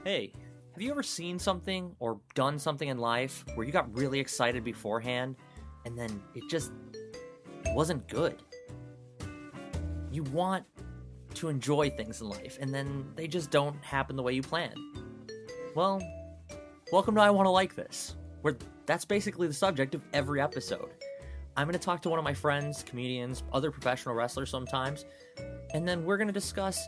Hey, have you ever seen something or done something in life where you got really excited beforehand and then it just wasn't good? You want to enjoy things in life and then they just don't happen the way you planned. Well, welcome to I Want to Like This, where that's basically the subject of every episode. I'm going to talk to one of my friends, comedians, other professional wrestlers sometimes, and then we're going to discuss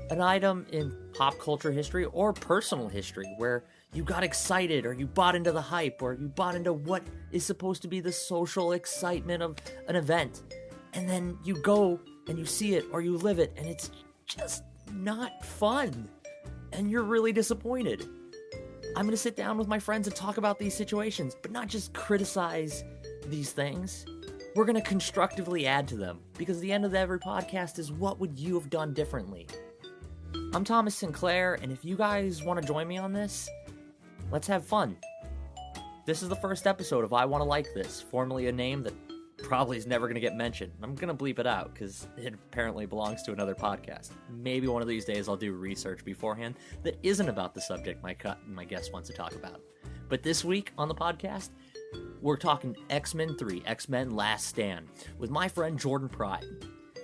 an item in pop culture history or personal history where you got excited or you bought into the hype or you bought into what is supposed to be the social excitement of an event. And then you go and you see it or you live it and it's just not fun. And you're really disappointed. I'm going to sit down with my friends and talk about these situations, but not just criticize these things. We're going to constructively add to them because the end of every podcast is what would you have done differently? I'm Thomas Sinclair, and if you guys want to join me on this, let's have fun. This is the first episode of I Want to Like This, formerly a name that probably is never going to get mentioned. I'm going to bleep it out because it apparently belongs to another podcast. Maybe one of these days I'll do research beforehand that isn't about the subject my guest wants to talk about. But this week on the podcast, we're talking X-Men 3, X-Men Last Stand, with my friend Jordan Pryde.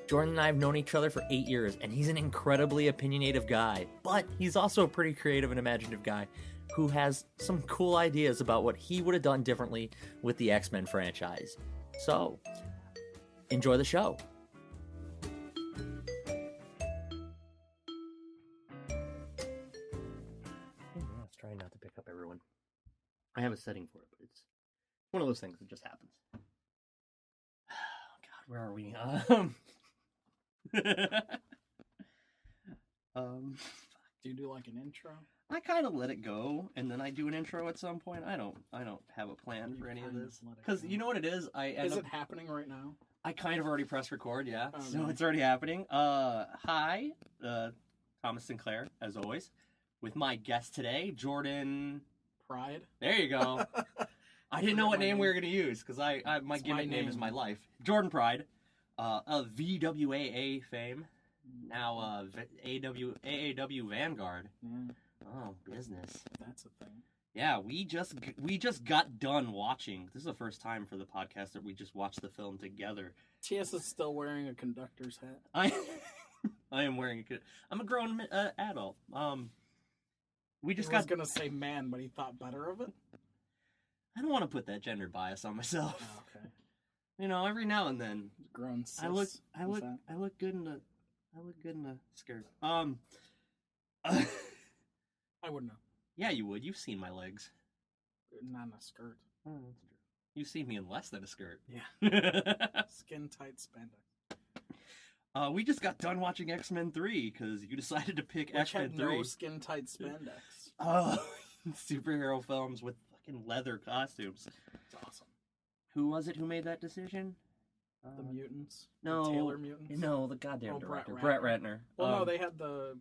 Jordan and I have known each other for 8 years, and he's an incredibly opinionative guy, but he's also a pretty creative and imaginative guy who has some cool ideas about what he would have done differently with the X-Men franchise. So, enjoy the show. Let's try not to pick up everyone. I have a setting for it, but it's one of those things that just happens. Oh, God, where are we? Do you do like an intro? I kind of let it go, and then I do an intro at some point. I don't have a plan for any of this because you know what it is. Is it happening right now? I kind of already pressed record, yeah. Oh, so nice. It's already happening. Hi, Thomas Sinclair, as always, with my guest today, Jordan Pryde. There you go. I didn't know what name we were gonna use because my gimmick name is my life. Jordan Pryde, of VWAA fame. Now, AAW Vanguard. Yeah, Oh, business. that's a thing. Yeah, we just got done watching. This is the first time for the podcast that we just watched the film together. TS is still wearing a conductor's hat. I am wearing I'm a grown adult. We just He was gonna say man, but he thought better of it. I don't want to put that gender bias on myself. Oh, okay. You know, every now and then. Grown cis. I look good in a skirt. I wouldn't know. Yeah, you would. You've seen my legs. Not in a skirt. Oh, that's true. You've seen me in less than a skirt. Yeah. Skin tight spandex. We just got done watching X-Men 3 because you decided to pick Which X-Men had 3. no skin tight spandex. Oh, superhero films with fucking leather costumes. It's awesome. Who was it who made that decision? The mutants. No, the Taylor mutants. No, the goddamn Oh, director, Brett Brett Ratner. Well, no, they had the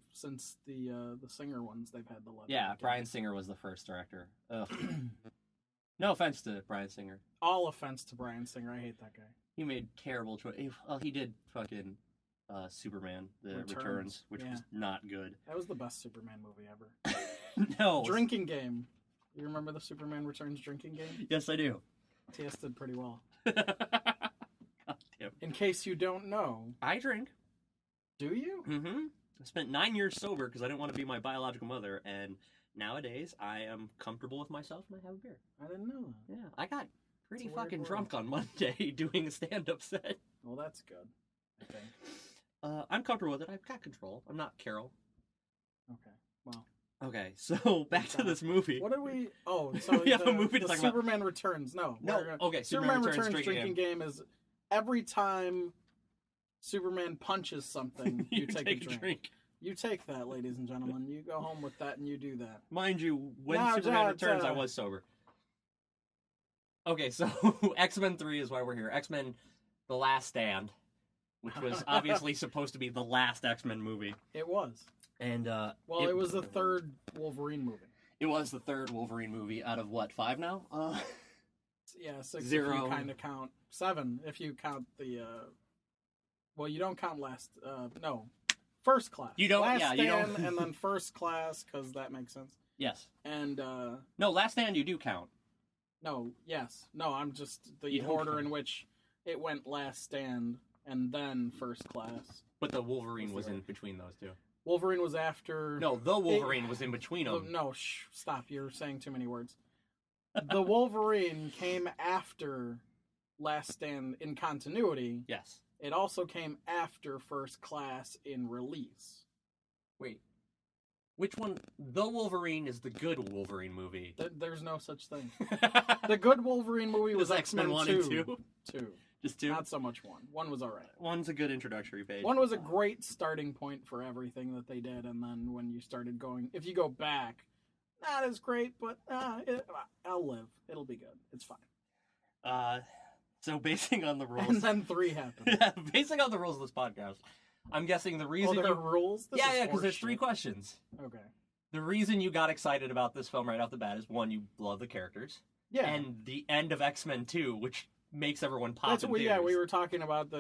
Singer ones. They've had the leather. Yeah, jackets. Bryan Singer was the first director. Ugh. No offense to Bryan Singer. All offense to Bryan Singer. I hate that guy. He made terrible choice. Well, he did fucking Superman, The Returns, which was not good. That was the best Superman movie ever. No. Drinking Game. You remember the Superman Returns drinking game? Yes, I do. TS did pretty well. God damn. In case you don't know, I drink. do you? Mm-hmm. I spent 9 years sober because I didn't want to be my biological mother, and nowadays I am comfortable with myself and I have a beer. I didn't know that. Yeah, I got pretty It's a weird fucking world. drunk on Monday doing a stand-up set. Well, that's good. I think. I'm comfortable with it. I've got control. I'm not Carol. Okay. Well. Okay, so back to this movie. What did we? Oh, so We have a movie to the talk about. Superman Returns. No. Okay, Superman Returns drinking game is every time Superman punches something, you take a drink. You take that, ladies and gentlemen. You go home with that and you do that. Mind you, when No, Superman Returns, I was sober. Okay, so X-Men 3 is why we're here. X-Men The Last Stand, which was obviously supposed to be the last X-Men movie. It was. And Well, it was the third Wolverine movie. It was the third Wolverine movie out of what, 5 now? Yeah, 6 0. if you kind of count. 7 if you count the. Well, you don't count last. No, First Class. You don't. Last Yeah, Stand, you don't. and then First Class, because that makes sense. Yes. And no, Last Stand you do count. No, yes, no. I'm just the You don't order count. in which it went Last Stand and then First Class. But the Wolverine was in between those two. Wolverine was after. No, the Wolverine was in between them. No, stop. You're saying too many words. The Wolverine came after Last Stand in continuity. Yes. It also came after First Class in release. Wait. Which one? The Wolverine is the good Wolverine movie. There's no such thing. The good Wolverine movie was X-Men 1 2. and 2? 2. Just 2? Not so much 1. 1 was alright. 1's a good introductory page. 1 was a great starting point for everything that they did, and then when you started going... If you go back, not as great, but I'll live. It'll be good. It's fine. So basing on the rules... And then 3 happened. Yeah, basing on the rules of this podcast, I'm guessing the reason there are rules? Yeah, because there's 3 questions. Okay. The reason you got excited about this film right off the bat is, 1, you love the characters. Yeah. And the end of X-Men 2, which makes everyone pop That's in what, theaters. yeah, we were talking about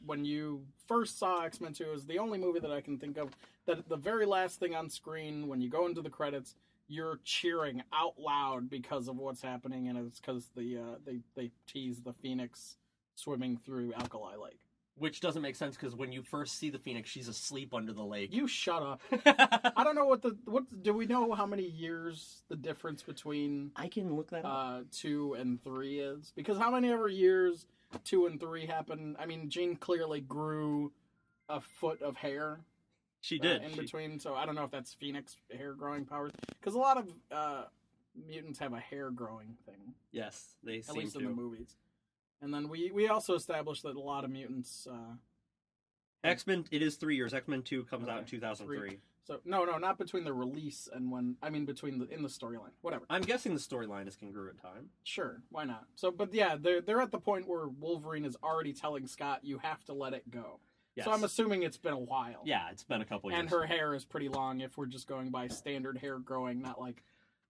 when you first saw X-Men 2. It was the only movie that I can think of that the very last thing on screen, when you go into the credits, you're cheering out loud because of what's happening, and it's because they tease the Phoenix swimming through Alkali Lake. Which doesn't make sense, because when you first see the Phoenix, she's asleep under the lake. You shut up. I don't know what do we know how many years the difference between I can look that up. 2 and 3 is? Because how many ever years 2 and 3 happen? I mean, Jean clearly grew a foot of hair. She did. In between, so I don't know if that's Phoenix hair growing powers. Because a lot of mutants have a hair growing thing. Yes, they seem at least to. in the movies. And then we also established that a lot of mutants... X-Men, it is 3 years. X-Men 2 comes out in Okay, 2003. So, no, not between the release and when... I mean, in the storyline. Whatever. I'm guessing the storyline is congruent time. Sure, why not? So, but yeah, they're at the point where Wolverine is already telling Scott, you have to let it go. Yes. So I'm assuming it's been a while. Yeah, it's been a couple years. And her hair is pretty long if we're just going by standard hair growing, not like...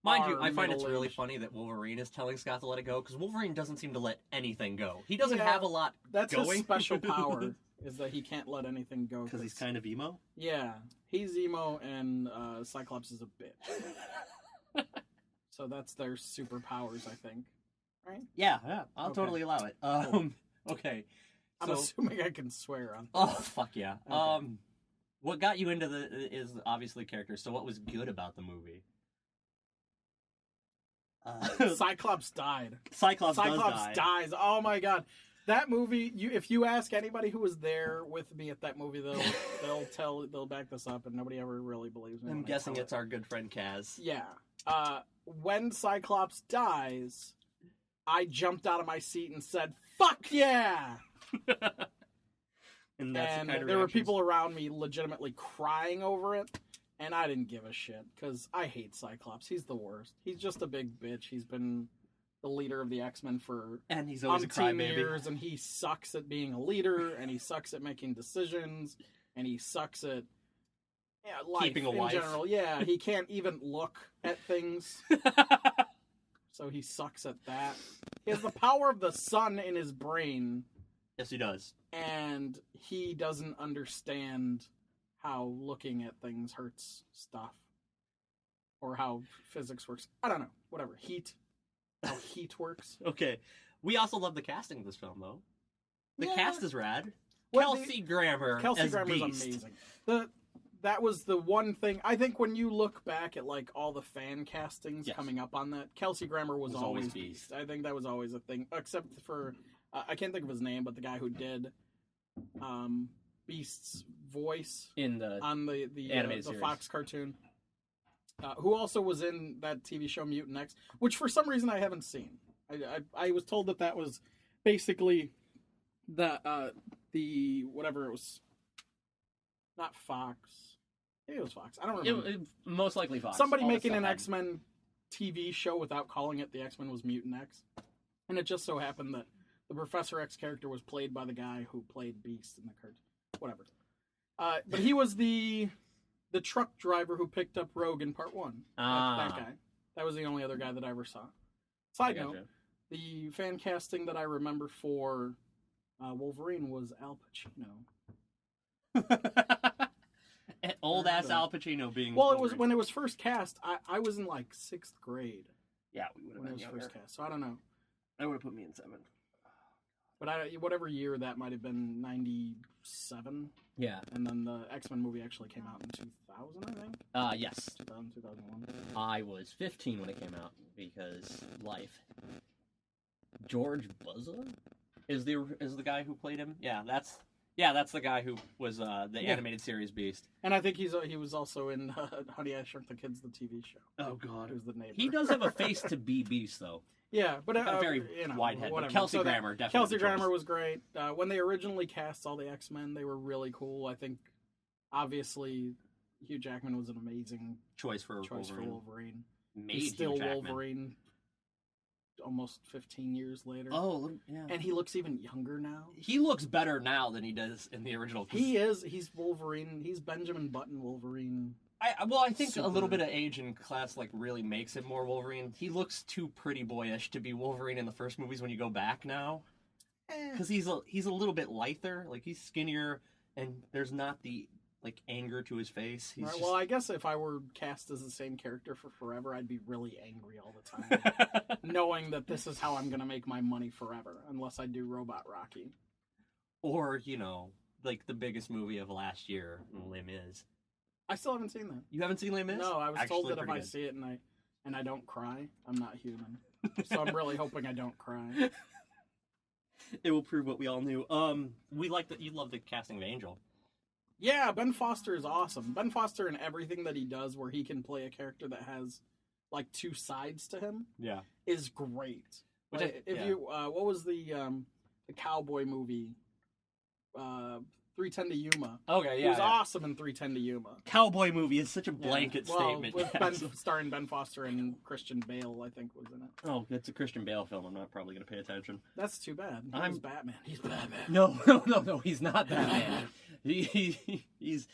Mind you, I find it's really funny that Wolverine is telling Scott to let it go, because Wolverine doesn't seem to let anything go. He doesn't have a lot That's going. his special power, is that he can't let anything go. Because he's kind of emo? Yeah, he's emo, and Cyclops is a bitch. So that's their superpowers, I think. Right? Yeah, I'll Okay. totally allow it. Okay. I'm assuming I can swear on this. Oh, fuck yeah. Okay. What got you into is obviously characters, so what was good about the movie? Cyclops died. Cyclops does die. dies. Oh my god. That movie, if you ask anybody who was there with me at that movie, they'll back this up, and nobody ever really believes me. I'm when I guessing tell it's our good friend Kaz. Yeah. When Cyclops dies, I jumped out of my seat and said, "Fuck yeah!" And that's the kind of there were reactions- people around me legitimately crying over it, and I didn't give a shit, because I hate Cyclops. He's the worst. He's just a big bitch. He's been the leader of the X-Men for and he's always a umpteen crybaby. years, and he sucks at being a leader, and he sucks at making decisions, and he sucks at life Keeping a in wife. general. Yeah, he can't even look at things, so he sucks at that. He has the power of the sun in his brain, Yes, he does. and he doesn't understand how looking at things hurts stuff, or how physics works. I don't know. Whatever. How heat works. Okay. We also love the casting of this film, though. The Yeah. cast is rad. Well, Kelsey Grammer Kelsey as Grammer's Beast. amazing. That was the one thing. I think when you look back at like all the fan castings Yes. coming up on that, Kelsey Grammer was always always Beast. I think that was always a thing, except for I can't think of his name, but the guy who did Beast's voice In the on the animated the series. Fox cartoon, who also was in that TV show Mutant X, which for some reason I haven't seen. I was told that was basically the whatever it was, not Fox. Maybe it was Fox. I don't remember. most likely Fox. Somebody All this making stuff an happened. X-Men TV show without calling it the X-Men was Mutant X, and it just so happened that the Professor X character was played by the guy who played Beast in the cartoon. Whatever. But he was the truck driver who picked up Rogue in Part 1. That guy. That was the only other guy that I ever saw. Side note, the fan casting that I remember for Wolverine was Al Pacino. ass Al Pacino being. Well, it was when it was first cast. I was in like 6th grade. Yeah, we would have when been it was younger. first cast. So I don't know. I would have put me in 7th. But whatever year that might have been, 97. Yeah. And then the X-Men movie actually came out in 2000, I think. Yes. 2000, 2001. I was 15 when it came out because life. George Buzzard is the guy who played him. Yeah, that's the guy who was the animated series Beast. And I think he was also in Honey, I Shrunk the Kids, the TV show. Oh God, Who's the neighbor? He does have a face to be Beast though. Yeah, but Got a very wide head. But Kelsey Grammer definitely. Kelsey Grammer was great. When they originally cast all the X-Men, they were really cool. I think, obviously, Hugh Jackman was an amazing choice for Wolverine. He's still Wolverine. Almost 15 years later. Oh, yeah. And he looks even younger now. He looks better now than he does in the original. He's Wolverine. He's Benjamin Button Wolverine. I think a little bit of age and class really makes him more Wolverine. He looks too pretty boyish to be Wolverine in the first movies when you go back now. Because he's a little bit lither, like he's skinnier, and there's not the anger to his face. Right, well, I guess if I were cast as the same character for forever, I'd be really angry all the time, knowing that this is how I'm gonna make my money forever, unless I do Robot Rocky, or the biggest movie of last year, Les Mis. I still haven't seen that. You haven't seen Les Mis? No, I was told that if I good. see it and I don't cry, I'm not human. So I'm really hoping I don't cry. It will prove what we all knew. You love the casting of Angel. Yeah, Ben Foster is awesome. Ben Foster in everything that he does, where he can play a character that has two sides to him, is great. What was the cowboy movie? 3:10 to Yuma. Okay, yeah. He was awesome in 3:10 to Yuma. Cowboy movie is such a blanket statement. With starring Ben Foster and Christian Bale, I think, was in it. Oh, it's a Christian Bale film. I'm not probably going to pay attention. That's too bad. He's Batman. He's Batman. No, he's not Batman. He's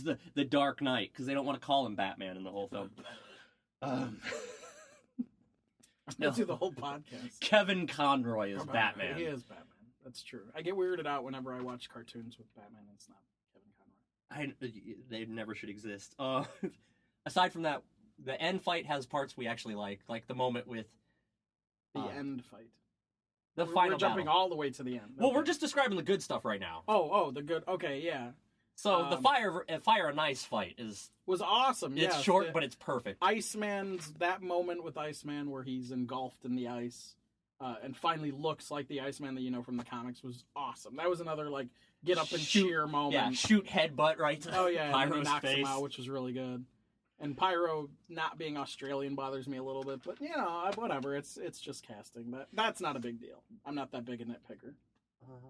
the Dark Knight, because they don't want to call him Batman in the whole film. I'm going to do the whole podcast. Kevin Conroy is Batman. He is Batman. That's true. I get weirded out whenever I watch cartoons with Batman and it's not Kevin Conroy. They never should exist. Aside from that, the end fight has parts we actually like the moment with the end fight. The final We're jumping battle. all the way to the end. Well, we're just describing the good stuff right now. Oh, the good. Okay, yeah. So the fire and ice fight was awesome. It's short, but it's perfect. That moment with Iceman where he's engulfed in the ice. And finally looks like the Iceman that you know from the comics was awesome. That was another get up and cheer moment. Yeah, shoot headbutt right to Pyro's and he knocks face. him out, which was really good. And Pyro not being Australian bothers me a little bit, but whatever. It's just casting. That's not a big deal. I'm not that big a nitpicker.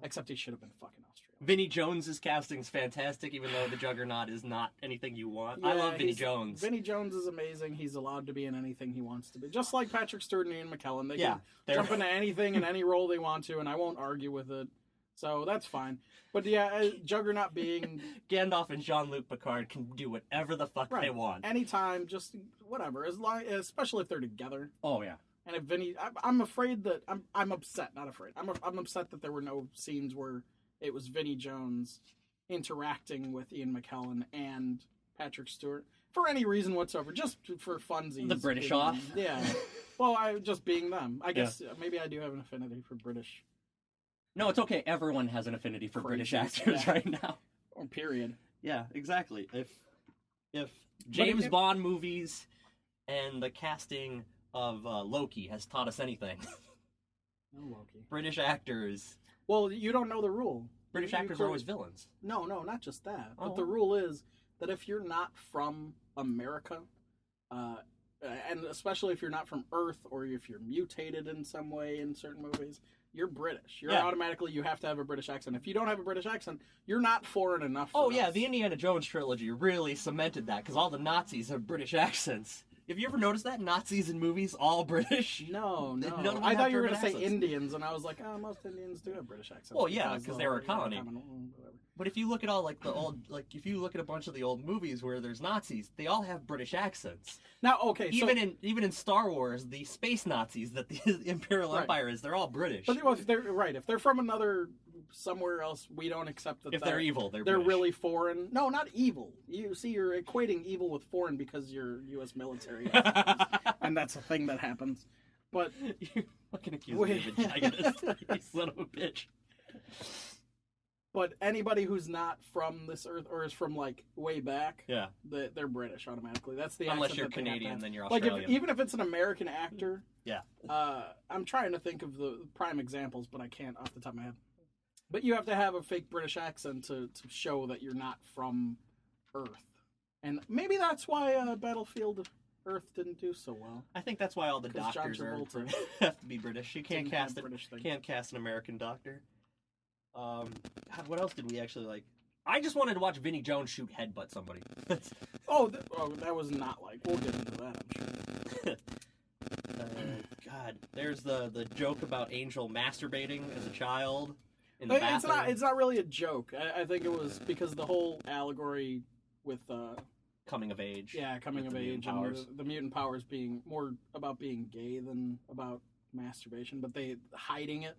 Except he should have been fucking Australian. Vinnie Jones' casting is fantastic, even though the Juggernaut is not anything you want. Yeah, I love Vinnie Jones. Vinnie Jones is amazing. He's allowed to be in anything he wants to be. Just like Patrick Stewart and Ian McKellen. They can jump into anything in any role they want to, and I won't argue with it. So that's fine. But Juggernaut being... Gandalf and Jean-Luc Picard can do whatever the fuck they want. Anytime, just whatever. Especially if they're together. Oh, yeah. And if Vinny... I'm afraid that... I'm upset, not afraid. I'm upset that there were no scenes where it was Vinnie Jones interacting with Ian McKellen and Patrick Stewart for any reason whatsoever, just for funsies. The British off? Yeah. Well, just being them. I guess maybe I do have an affinity for British. No, it's okay. Everyone has an affinity for British actors right now. Or period. Yeah, exactly. If James Bond movies and the casting of Loki has taught us anything. No Loki. British actors. Well, you don't know the rule. British actors are always villains. No, not just that. But the rule is that if you're not from America, and especially if you're not from Earth, or if you're mutated in some way in certain movies, you're British. You have to have a British accent. If you don't have a British accent, you're not foreign enough for us. The Indiana Jones trilogy really cemented that, because all the Nazis have British accents. Have you ever noticed that? Nazis in movies, all British? No. None of them I thought have you were going to German say accents. Indians, and I was like, most Indians do have British accents. Well, yeah, because they were a colony. Whatever. But if you look at all the old, if you look at a bunch of the old movies where there's Nazis, they all have British accents. Now, okay, even in Star Wars, the space Nazis that the Imperial Empire is, they're all British. But if they're from another somewhere else, we don't accept that. If they're evil, they're British. British. Really foreign. No, not evil. You see, you're equating evil with foreign because you're U.S. military, and that's a thing that happens. But you fucking accuse me of a vaginist, you son of a bitch. But anybody who's not from this earth or is from like way back, Yeah. They're British automatically. That's the Unless accent you're that they have to Canadian, have. then you're Like Australian. even if it's an American actor. Yeah. I'm trying to think of the prime examples, but I can't off the top of my head. But you have to have a fake British accent to show that you're not from Earth, and maybe that's why Battlefield Earth didn't do so well. I think that's why all the 'Cause John doctors Travolta have to be British. You can't didn't have cast British thing. can't cast an American doctor. God, what else did we actually like? I just wanted to watch Vinnie Jones shoot headbutt somebody. That was not like. We'll get into that, I'm sure. God, there's the joke about Angel masturbating as a child in the But bathroom. it's not really a joke. I think it was because the whole allegory with coming of age. coming with of the mutant age powers. and the mutant powers being more about being gay than about masturbation, but they hiding it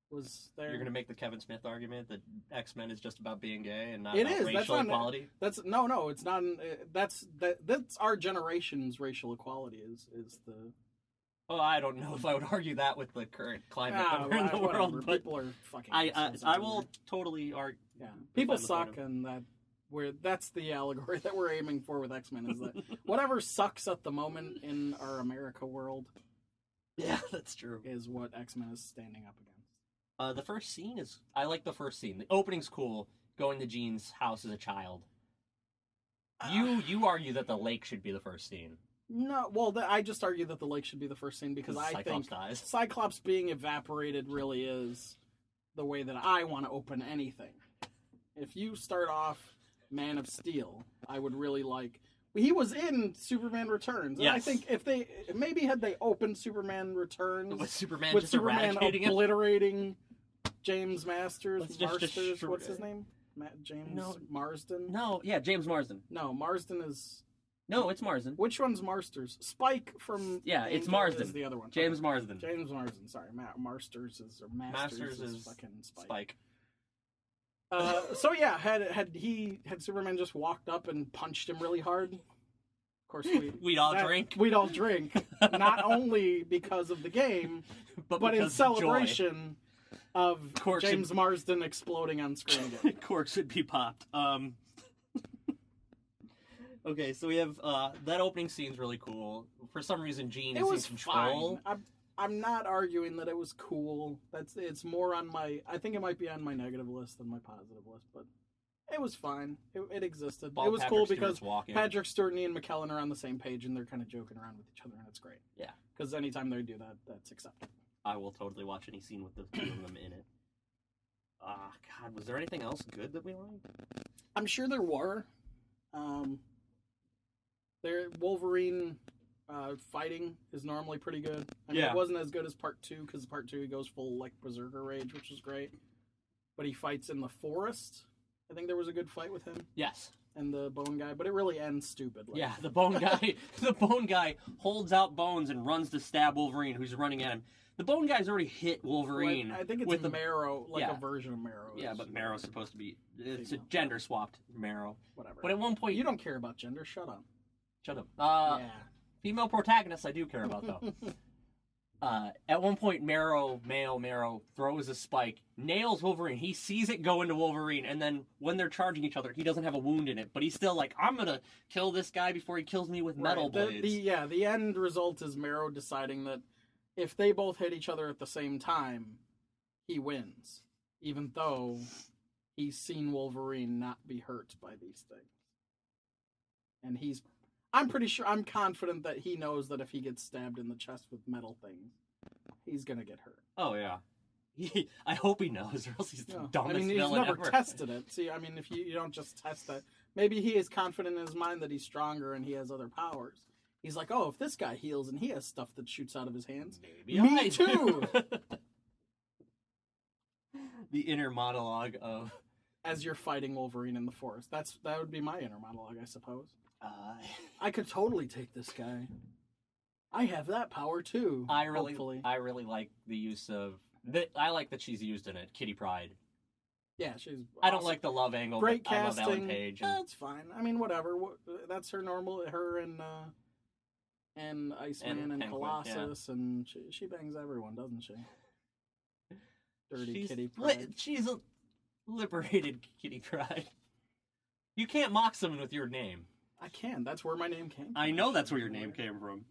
was there. You're gonna make the Kevin Smith argument that X-Men is just about being gay and not It about is. That's racial not- equality. That's no, it's not. That's our generation's racial equality is the. Oh, I don't know if I would argue that with the current climate that we're in the whatever. world, but People are fucking. I assholes I everywhere. will totally argue. Yeah, people defend the point suck, of- and that's the allegory that we're aiming for with X-Men is that whatever sucks at the moment in our America world Yeah, that's true. is what X-Men is standing up against. The first scene is I like the first scene. The opening's cool. Going to Jean's house as a child. You argue that the lake should be the first scene. No, well, I just argue that the lake should be the first scene because I Cyclops think dies. Cyclops being evaporated really is the way that I want to open anything. If you start off Man of Steel, I would really like. He was in Superman Returns, and I Yes. think if they had they opened Superman Returns With Superman with just Superman eradicating him. obliterating James Masters, Let's just Marsters, what's destroy- his name? James No. Marsden. No, yeah, James Marsden. No, Marsden is. No, it's Marsden. Which one's Marsters? Spike from. Yeah, it's Angel Marsden. Is the other one. James Okay. Marsden. James Marsden. Sorry, Marsters is or Masters, Masters is fucking Spike. Spike. So yeah, had Superman just walked up and punched him really hard. Of course, We'd all drink. We'd all drink, not only because of the game, but in because of celebration of Corks James and- Marsden exploding on screen joy. again. Corks would be popped. Okay, so we have that opening scene's really cool. For some reason, Jean It is was in control. fine. I'm not arguing that it was cool. It's more on my. I think it might be on my negative list than my positive list, but it was fine. It existed. While It was Patrick cool Stewart's because walking. Patrick Stewart and Ian McKellen are on the same page and they're kind of joking around with each other, and it's great. Yeah. Because anytime they do that, that's acceptable. I will totally watch any scene with the two of them in it. God, was there anything else good that we liked? I'm sure there were. Wolverine fighting is normally pretty good. I mean, Yeah. it wasn't as good as Part 2 because Part 2 he goes full like Berserker Rage, which is great. But he fights in the forest. I think there was a good fight with him Yes. and the Bone Guy, but it really ends stupid. Like, Yeah, the bone guy. The bone guy holds out bones and runs to stab Wolverine, who's running at him. The bone guy's already hit Wolverine. I think it's with the Marrow, like yeah. a version of Marrow. Yeah, is but Marrow's supposed to be. It's a Female. gender swapped Marrow. whatever. But at one point, You don't care about gender. Shut up. shut up. Yeah. Female protagonists, I do care about though. At one point, male Marrow throws a spike, nails Wolverine. He sees it go into Wolverine, and then when they're charging each other, he doesn't have a wound in it, but he's still like, "I'm gonna kill this guy before he kills me with metal Right. blades." The end result is Marrow deciding that if they both hit each other at the same time, he wins, even though he's seen Wolverine not be hurt by these things. And I'm confident that he knows that if he gets stabbed in the chest with metal things, he's gonna get hurt. Oh yeah. I hope he knows, or else he's the No. dumbest I mean, he's villain never ever. tested it. See, I mean, if you don't just test that, maybe he is confident in his mind that he's stronger and he has other powers. He's like, oh, if this guy heals and he has stuff that shoots out of his hands, Maybe Me I too. do. The inner monologue of as you're fighting Wolverine in the forest. That would be my inner monologue, I suppose. uh, I could totally take this guy. I have that power too. I really hopefully. like the use of I like that she's used in it. Kitty Pryde. Yeah, she's. I don't awesome. like the love angle. Great but casting. I love Ellen Page. And... That's fine. I mean, whatever. That's her normal. Her and Iceman and Penguin, Colossus, and she bangs everyone, doesn't she? Dirty she's Kitty Pryde. She's a liberated Kitty Pryde. You can't mock someone with your name. I can. That's where my name came from. I know that's where your name came from.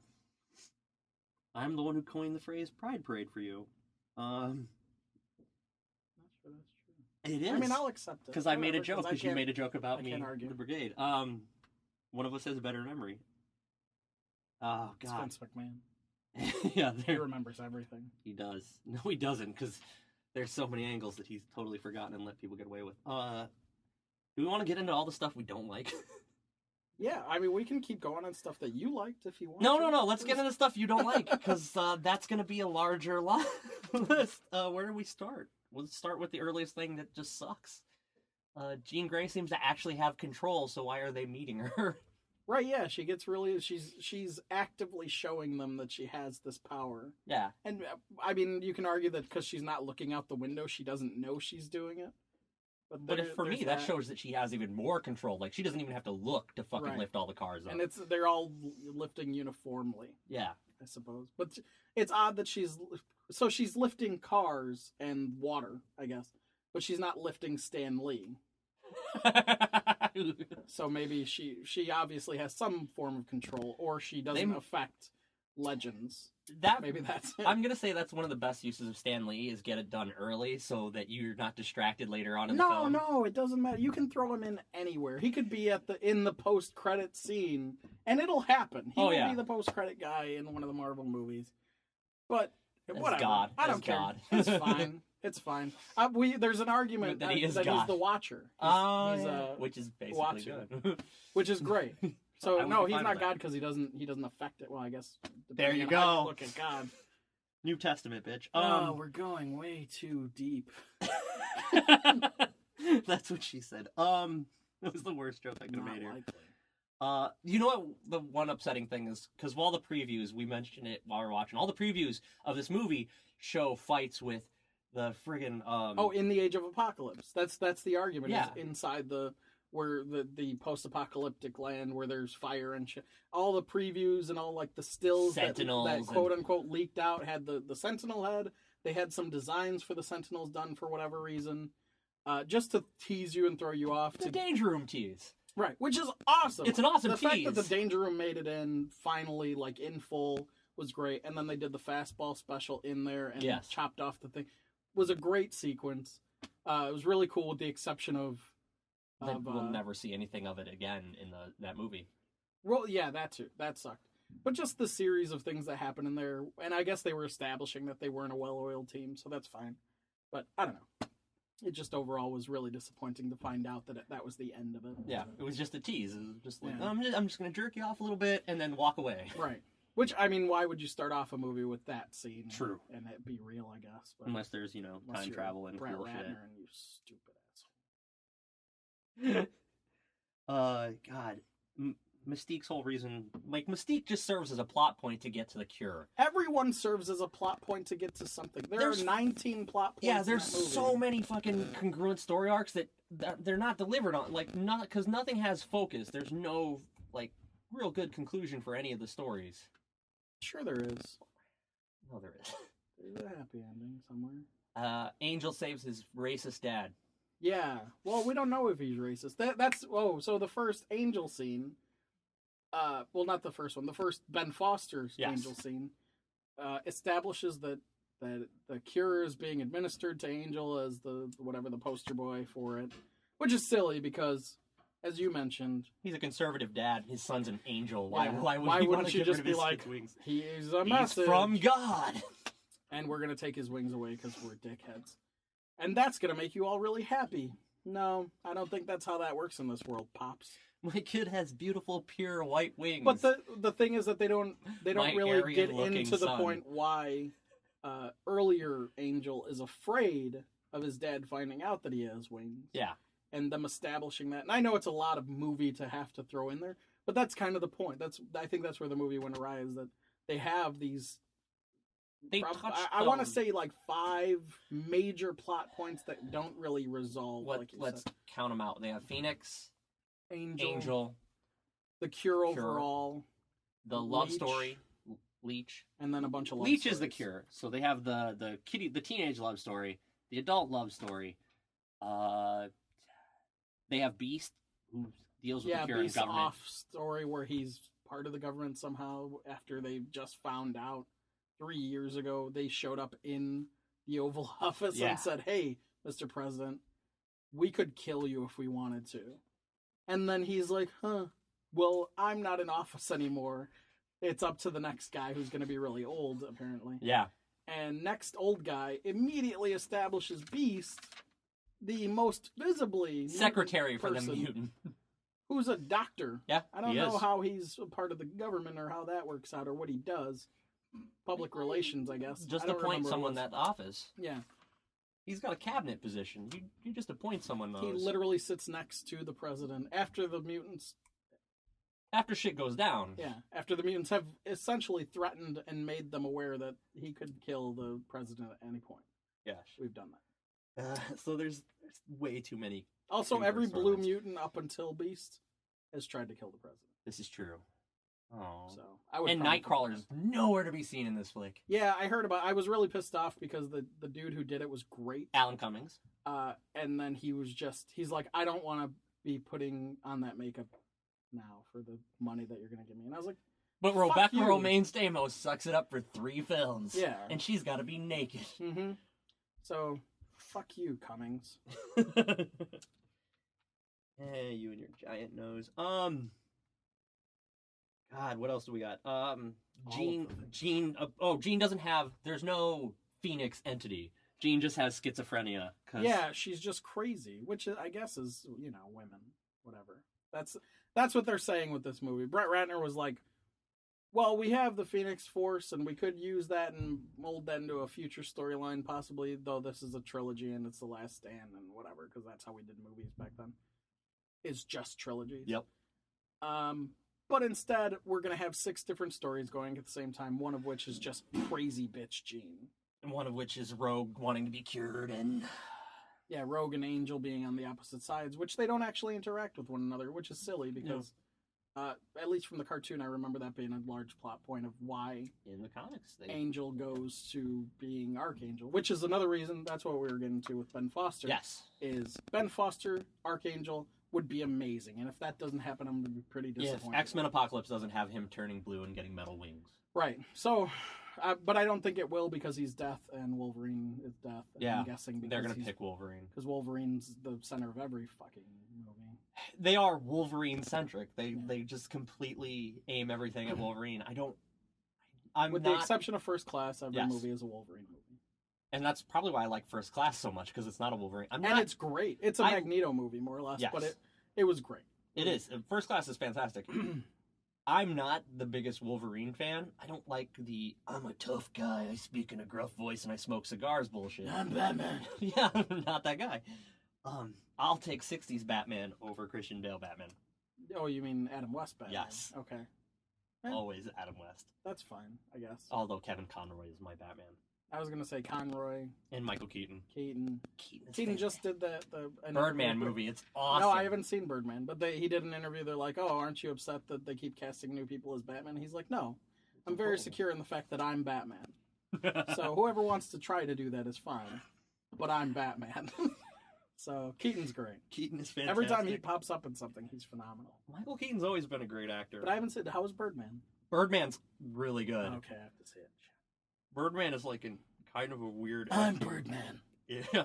I'm the one who coined the phrase Pride Parade for you. Not sure that's true. It is. I mean, I'll accept it. Because I made a joke, because you made a joke about me, argue. the brigade. One of us has a better memory. Oh, It's God. Vince McMahon. Yeah, He remembers everything. he does. No, he doesn't, because there's so many angles that he's totally forgotten and let people get away with. Do we want to get into all the stuff we don't like? Yeah, I mean, we can keep going on stuff that you liked if you want. No. Let's get into stuff you don't like, because that's going to be a larger list. Where do we start? We'll start with the earliest thing that just sucks. Jean Grey seems to actually have control, so why are they meeting her? Right, yeah, she gets really... She's actively showing them that she has this power. Yeah. And, I mean, you can argue that because she's not looking out the window, she doesn't know she's doing it. But for me, that shows that she has even more control. Like, she doesn't even have to look to fucking lift all the cars up. And they're all lifting uniformly. Yeah. I suppose. But it's odd that she's lifting cars and water, I guess. But she's not lifting Stan Lee. So maybe she obviously has some form of control, or she doesn't affect legends. Maybe that's it. I'm gonna say that's one of the best uses of Stan Lee is get it done early so that you're not distracted later on in the film. No, it doesn't matter. You can throw him in anywhere. He could be in the post-credit scene, and it'll happen. He will be the post-credit guy in one of the Marvel movies. But whatever. God. I don't care. God. It's fine. It's fine. There's an argument that he's the Watcher. Which is basically Watcher. good. Which is great. So I would no, be he's fine not with God because he doesn't affect it. Well, I guess. There you depending on how go. look at God. New Testament, bitch. We're going way too deep. That's what she said. That was the worst joke I could have Not made here. likely. You know what the one upsetting thing is? Because of all the previews, we mentioned it while we were watching, all the previews of this movie show fights with the friggin' in the Age of Apocalypse. That's the argument. Yeah. Is inside the post-apocalyptic land where there's fire and shit. All the previews and all like the stills that quote unquote leaked out had the Sentinel head. They had some designs for the Sentinels done for whatever reason, just to tease you and throw you off. The Danger Room tease. Right, which is awesome. It's an awesome The tease. fact that the Danger Room made it in finally, like in full, was great. And then they did the fastball special in there and chopped off the thing. Was a great sequence. It was really cool, with the exception of. We'll never see anything of it again in that movie. Well, yeah, that too. That sucked. But just the series of things that happened in there, and I guess they were establishing that they weren't a well-oiled team, so that's fine. But I don't know. It just overall was really disappointing to find out that that was the end of it. Yeah, it was just a tease. It was just like, I'm just going to jerk you off a little bit and then walk away. Right. Which, I mean, why would you start off a movie with that scene? True. And it be real, I guess. But unless there's, time travel and Brett cool Ratner shit. And you stupid God. Mystique's whole reason... Like, Mystique just serves as a plot point to get to the cure. Everyone serves as a plot point to get to something. There are 19 plot points. Yeah, there's so many fucking congruent story arcs that they're not delivered on. Like, because nothing has focus. There's no, like, real good conclusion for any of the stories. Sure there is. No, there is. There's a happy ending somewhere. Angel saves his racist dad. Yeah. Well, we don't know if he's racist. So the first Angel scene... well, not the first one. The first Ben Foster's Angel scene establishes that the cure is being administered to Angel as the poster boy for it, which is silly because, as you mentioned, he's a conservative dad. His son's an angel. Yeah, why wouldn't you just be like, wings? He's a message. He's from God, and we're gonna take his wings away because we're dickheads, and that's gonna make you all really happy. No, I don't think that's how that works in this world, Pops. My kid has beautiful, pure white wings. But the thing is that they don't really get into the point why earlier Angel is afraid of his dad finding out that he has wings. Yeah. And them establishing that. And I know it's a lot of movie to have to throw in there, but that's kind of the point. I think that's where the movie went awry, is that they have these I want to say like 5 major plot points that don't really resolve. Let's count them out. They have Phoenix, Angel, the Cure overall, the love Leech, story, Leech, and then a bunch of love Leech stories. is the Cure. So they have the teenage love story, the adult love story. They have Beast, who deals with the Cure Beast's and government. off story where he's part of the government somehow after they just found out 3 years ago. They showed up in the Oval Office and said, "Hey, Mr. President, we could kill you if we wanted to." And then he's like, well, I'm not in office anymore. It's up to the next guy who's going to be really old, apparently. Yeah. And next old guy immediately establishes Beast, the most visibly secretary for the person, mutant, who's a doctor. Yeah, I don't know how he's a part of the government or how that works out or what he does. Public relations, I guess. Just appoint someone that office. Yeah. He's got a cabinet position. You just appoint someone those. He literally sits next to the president after the mutants. After shit goes down. Yeah, after the mutants have essentially threatened and made them aware that he could kill the president at any point. Yeah, we've done that. So there's way too many. Also, every blue mutant up until Beast has tried to kill the president. This is true. Oh. So I would. And Nightcrawler's nowhere to be seen in this flick. Yeah, I heard about. I was really pissed off because the dude who did it was great, Alan Cummings. And then he's like, I don't want to be putting on that makeup now for the money that you're gonna give me. And I was like, but Rebecca Romaine Stamos sucks it up for 3 films. Yeah, and she's got to be naked. Mm-hmm. So fuck you, Cummings. Hey, you and your giant nose. God, what else do we got? Jean doesn't have. There's no Phoenix entity. Jean just has schizophrenia. Yeah, she's just crazy, which I guess is women, whatever. That's what they're saying with this movie. Brett Ratner was like, well, we have the Phoenix Force, and we could use that and mold that into a future storyline, possibly, though this is a trilogy and it's the last stand and whatever, because that's how we did movies back then. It's just trilogies. Yep. But instead, we're going to have 6 different stories going at the same time, one of which is just crazy bitch Jean. And one of which is Rogue wanting to be cured, and... Yeah, Rogue and Angel being on the opposite sides, which they don't actually interact with one another, which is silly because, at least from the cartoon, I remember that being a large plot point of why in the comics Angel goes to being Archangel, which is another reason. That's what we were getting to with Ben Foster. Yes, is Ben Foster Archangel would be amazing, and if that doesn't happen, I'm going to be pretty disappointed. Yeah, X-Men Apocalypse doesn't have him turning blue and getting metal wings. Right. So, but I don't think it will because he's Death and Wolverine is Death. Yeah, I'm guessing because they're going to pick Wolverine. Because Wolverine's the center of every fucking movie. They are Wolverine-centric. They just completely aim everything at Wolverine. With the exception of First Class, every movie is a Wolverine movie. And that's probably why I like First Class so much, because it's not a Wolverine. It's great. It's a Magneto movie, more or less, but it was great. It is. First Class is fantastic. I'm not the biggest Wolverine fan. I don't like I'm a tough guy, I speak in a gruff voice, and I smoke cigars bullshit. I'm Batman. Yeah, I'm not that guy. I'll take 60s Batman over Christian Bale Batman. Oh, you mean Adam West Batman? Yes. Okay. Always Adam West. That's fine, I guess. Although Kevin Conroy is my Batman. I was going to say Conroy. And Michael Keaton. Keaton just did the Birdman movie. It's awesome. No, I haven't seen Birdman, but he did an interview. They're like, oh, aren't you upset that they keep casting new people as Batman? He's like, no. I'm very secure in the fact that I'm Batman. So whoever wants to try to do that is fine. But I'm Batman. So Keaton's great. Keaton is fantastic. Every time he pops up in something, he's phenomenal. Michael Keaton's always been a great actor. But I haven't seen, how was Birdman? Birdman's really good. Okay, I have to see it. Birdman is like kind of a weird... I'm Birdman. Yeah.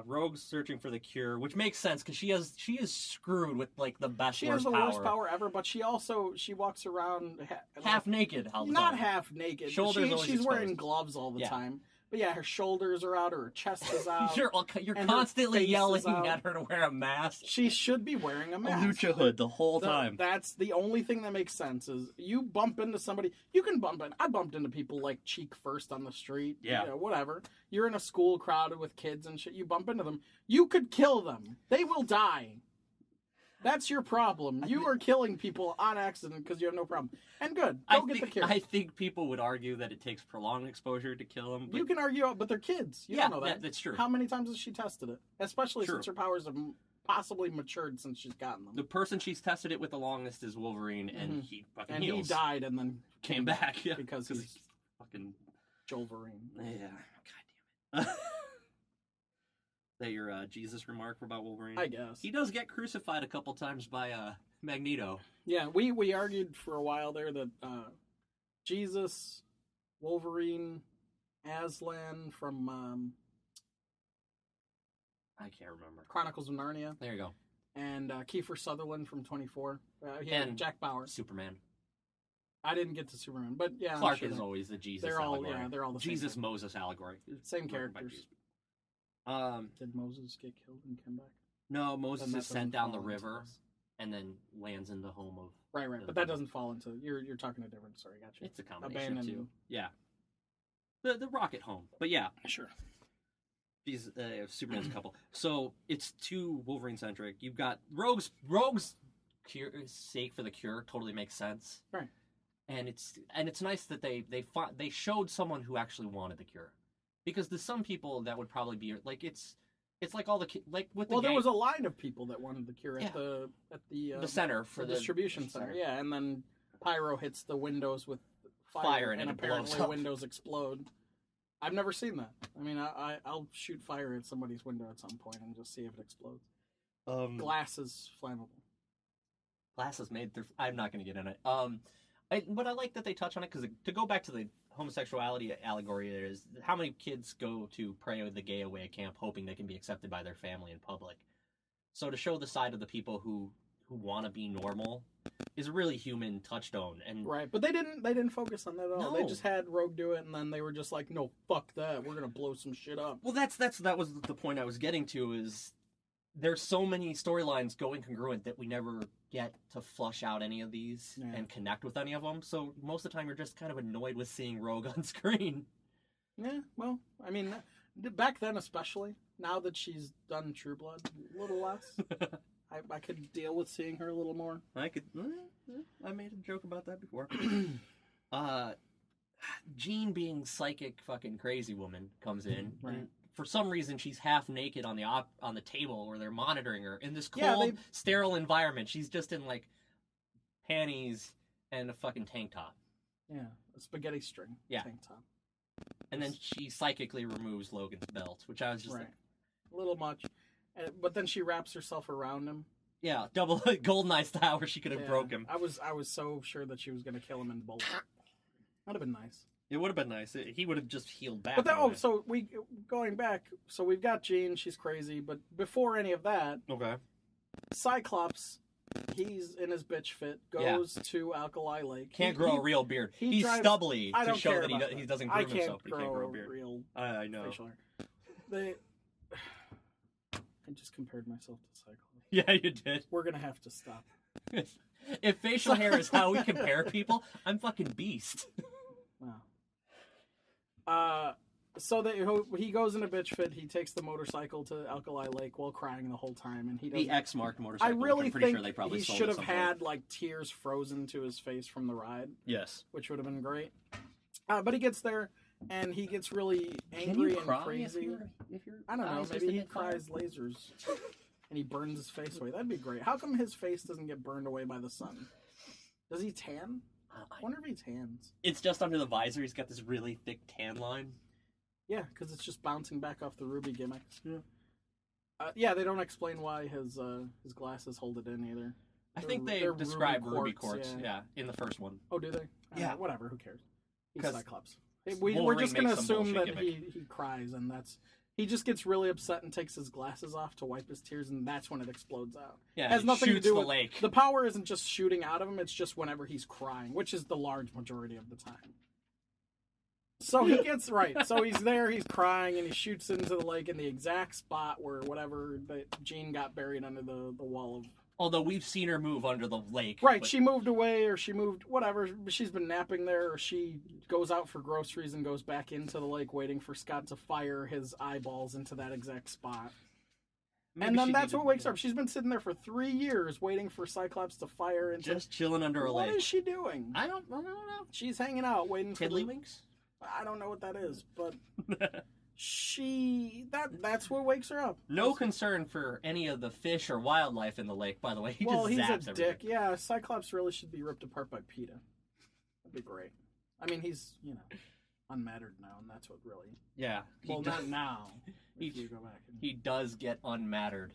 Rogue's searching for the cure, which makes sense because she is screwed with like the best. She has the worst power ever, but she walks around half naked. Not half naked. Shoulders she's wearing gloves all the time. But yeah, her shoulders are out, or her chest is out. You're constantly yelling at her to wear a mask. She should be wearing a mask. A lucha hood the whole time. That's the only thing that makes sense is you bump into somebody. You can bump in. I bumped into people like cheek first on the street. Yeah. Whatever. You're in a school crowded with kids and shit. You bump into them. You could kill them. They will die. That's your problem. You are killing people on accident because you have no problem. And good. Go get the cure. I think people would argue that it takes prolonged exposure to kill them. You can argue, but they're kids. You don't know that. That's true. How many times has she tested it? Especially since her powers have possibly matured since she's gotten them. The person she's tested it with the longest is Wolverine, and he fucking he died and then came back. Yeah, because he's fucking Wolverine. Yeah. God damn it. That your Jesus remark about Wolverine? I guess. He does get crucified a couple times by Magneto. Yeah, we argued for a while there that Jesus, Wolverine, Aslan from I can't remember. Chronicles of Narnia. There you go. And Kiefer Sutherland from 24. And Jack Bauer. Superman. I didn't get to Superman, but yeah. Clark is always the Jesus allegory. They're all the Jesus same. Moses allegory. Same characters. Did Moses get killed and come back? No, Moses is sent down the river and then lands in the home of... Right, but that doesn't fall into... You're talking a different story, gotcha. It's a combination too. Yeah. The rocket home. But yeah. Sure. These Superman's a couple. So it's too Wolverine-centric. You've got Rogue's sake for the cure totally makes sense. Right. And it's nice that they showed someone who actually wanted the cure. Because there's some people that would probably be like it's like all the with the there was a line of people that wanted the cure at the center for the distribution center. Yeah, and then Pyro hits the windows with fire and apparently windows explode. I've never seen that. I mean, I'll shoot fire at somebody's window at some point and just see if it explodes. Glass is flammable. Glass is made through... I'm not going to get in it. But I like that they touch on it, because to go back to the homosexuality allegory, there is how many kids go to pray with the gay away at camp hoping they can be accepted by their family in public. So to show the side of the people who want to be normal is a really human touchstone. And right, but they didn't focus on that at all. No. They just had Rogue do it, and then they were just like, no, fuck that, we're gonna blow some shit up. Well, that was the point I was getting to, is there's so many storylines going congruent that we never get to flush out any of these and connect with any of them. So most of the time you're just kind of annoyed with seeing Rogue on screen. Yeah, well, I mean, back then especially, now that she's done True Blood, a little less. I could deal with seeing her a little more. I made a joke about that before. Jean being psychic fucking crazy woman comes in. Right. And for some reason, she's half naked on the table where they're monitoring her in this cold, sterile environment. She's just in like panties and a fucking tank top. Yeah, a spaghetti string tank top. And then she psychically removes Logan's belt, which I was just like, a little much. But then she wraps herself around him. Yeah, double Goldeneye style, where she could have broke him. I was so sure that she was going to kill him in bolt. That'd have been nice. It would have been nice. He would have just healed back. But then, so going back. So we've got Jean. She's crazy. But before any of that, okay, Cyclops, he's in his bitch fit. Goes to Alkali Lake. Can't grow a real beard. He's stubbly to show that he doesn't groom himself. He can't grow a beard. Real I know. Facial hair. I just compared myself to Cyclops. Yeah, you did. We're gonna have to stop. If facial hair is how we compare people, I'm fucking Beast. Wow. So he goes in a bitch fit. He takes the motorcycle to Alkali Lake while crying the whole time, and he doesn't... The X-marked motorcycle. I really I'm pretty think sure they probably he should have had like tears frozen to his face from the ride. Yes, which would have been great. But he gets there, and he gets really angry and crazy. If you're I don't know. Maybe he cries lasers, and he burns his face away. That'd be great. How come his face doesn't get burned away by the sun? Does he tan? I wonder if he tans. It's just under the visor. He's got this really thick tan line. Yeah, because it's just bouncing back off the ruby gimmick. Yeah. They don't explain why his glasses hold it in either. I think they describe ruby quartz. Yeah, in the first one. Oh, do they? Yeah. Whatever. Who cares? He's Cyclops. We're just gonna assume that he cries, and he just gets really upset and takes his glasses off to wipe his tears, and that's when it explodes out. Yeah, it has nothing to do with the lake. The power isn't just shooting out of him; it's just whenever he's crying, which is the large majority of the time. So he gets So he's there, he's crying, and he shoots into the lake in the exact spot where Jean got buried under the wall of. Although we've seen her move under the lake. Right, she moved away, or she moved, whatever. She's been napping there, or she goes out for groceries and goes back into the lake waiting for Scott to fire his eyeballs into that exact spot. And then that's what wakes her up. She's been sitting there for 3 years waiting for Cyclops to fire into... Just chilling under a lake. What is she doing? I don't know. She's hanging out waiting for... Tiddlywinks? I don't know what that is, but... That's what wakes her up. No concern for any of the fish or wildlife in the lake, by the way. He's a everything. dick. Yeah, Cyclops really should be ripped apart by PETA. That'd be great. I mean, he's, unmattered now, and that's what really... Yeah. Well, not now. He does get unmattered.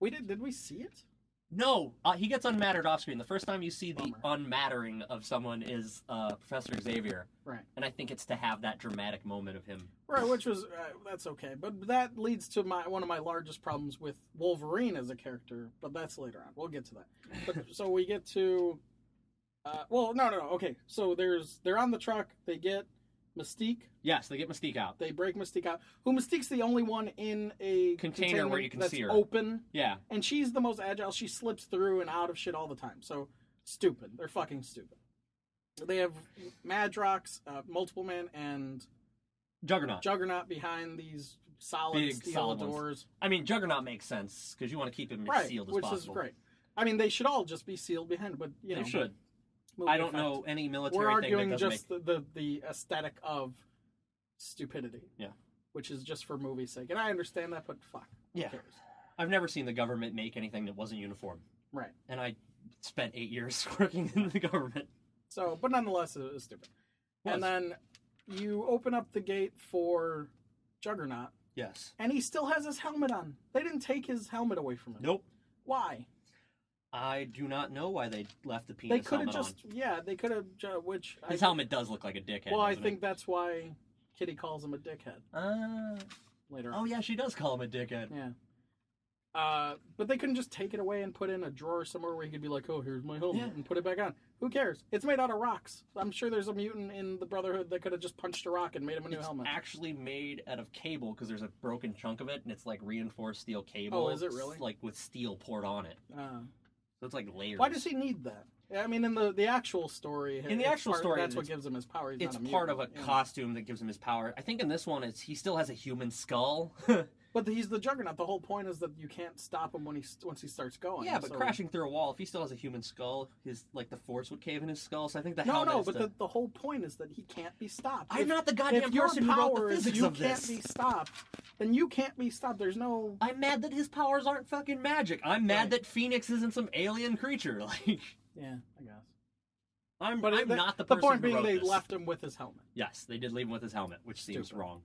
Did we see it? No, he gets unmattered off screen. The first time you see the unmattering of someone is Professor Xavier. Right. And I think it's to have that dramatic moment of him. Right, which was, that's okay. But that leads to one of my largest problems with Wolverine as a character, but that's later on. We'll get to that. But so we get to, no. Okay, so they're on the truck. They get Mystique. Yes, they get Mystique out. They break Mystique out. Mystique's the only one in a container where you can see her. Open. Yeah. And she's the most agile. She slips through and out of shit all the time. So, stupid. They're fucking stupid. They have Madrox, Multiple Man, and... Juggernaut behind these solid steel doors. I mean, Juggernaut makes sense, because you want to keep him as sealed as possible. Which is great. I mean, they should all just be sealed behind, but, They should. I don't know any military We're thing that arguing doesn't just the aesthetic of stupidity. Yeah. Which is just for movie's sake. And I understand that, but fuck. Who cares? I've never seen the government make anything that wasn't uniform. Right. And I spent 8 years working in the government. So, but nonetheless, it was stupid. And then you open up the gate for Juggernaut. Yes. And he still has his helmet on. They didn't take his helmet away from him. Nope. Why? I do not know why they left the penis helmet on. They could have, his helmet does look like a dickhead. Well, I think that's why Kitty calls him a dickhead. Later on. Oh, yeah, she does call him a dickhead. Yeah. But they couldn't just take it away and put it in a drawer somewhere where he could be like, oh, here's my helmet, and put it back on. Who cares? It's made out of rocks. I'm sure there's a mutant in the Brotherhood that could have just punched a rock and made him a new helmet. It's actually made out of cable, because there's a broken chunk of it, and it's like reinforced steel cable. Oh, is it really? Like with steel poured on it. So it's like layers. Why does he need that? I mean, in the actual story... that's what gives him his power. It's part of a costume that gives him his power. I think in this one, he still has a human skull. But he's the Juggernaut. The whole point is that you can't stop him once he starts going. Yeah, but crashing through a wall, if he still has a human skull, the force would cave in his skull. So I think the the whole point is that he can't be stopped. I'm not the goddamn person who wrote the physics of this. You can't be stopped. Then you can't be stopped. There's no... I'm mad that his powers aren't fucking magic. I'm mad that Phoenix isn't some alien creature. Yeah, I guess. I'm not the person who wrote this. The point being they left him with his helmet. Yes, they did leave him with his helmet, which seems wrong.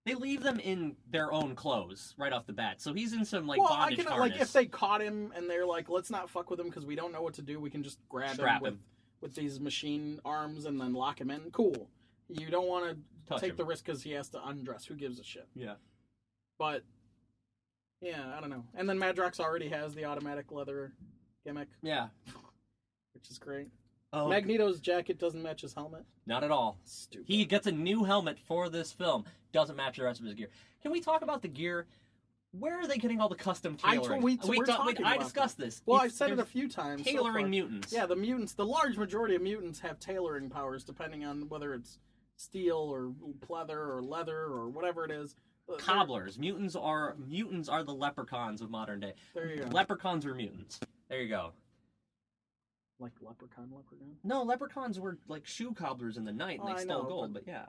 They leave them in their own clothes right off the bat, so he's in some bondage harness. If they caught him and they're like, let's not fuck with him because we don't know what to do, we can just grab him with these machine arms and then lock him in. Cool. You don't want to take the risk because he has to undress. Who gives a shit? Yeah. But yeah, I don't know. And then Madrox already has the automatic leather gimmick. Yeah. Which is great. Oh. Magneto's jacket doesn't match his helmet. Not at all. Stupid. He gets a new helmet for this film. Doesn't match the rest of his gear. Can we talk about the gear? Where are they getting all the custom tailoring? I discussed this. Well, I've said it a few times. Tailoring mutants. Yeah, the mutants. The large majority of mutants have tailoring powers, depending on whether it's steel or pleather or leather or whatever it is. Cobblers. Mutants are the leprechauns of modern day. There you go. Leprechauns are mutants. There you go. Like leprechaun? No, leprechauns were like shoe cobblers in the night, and they stole gold. But yeah,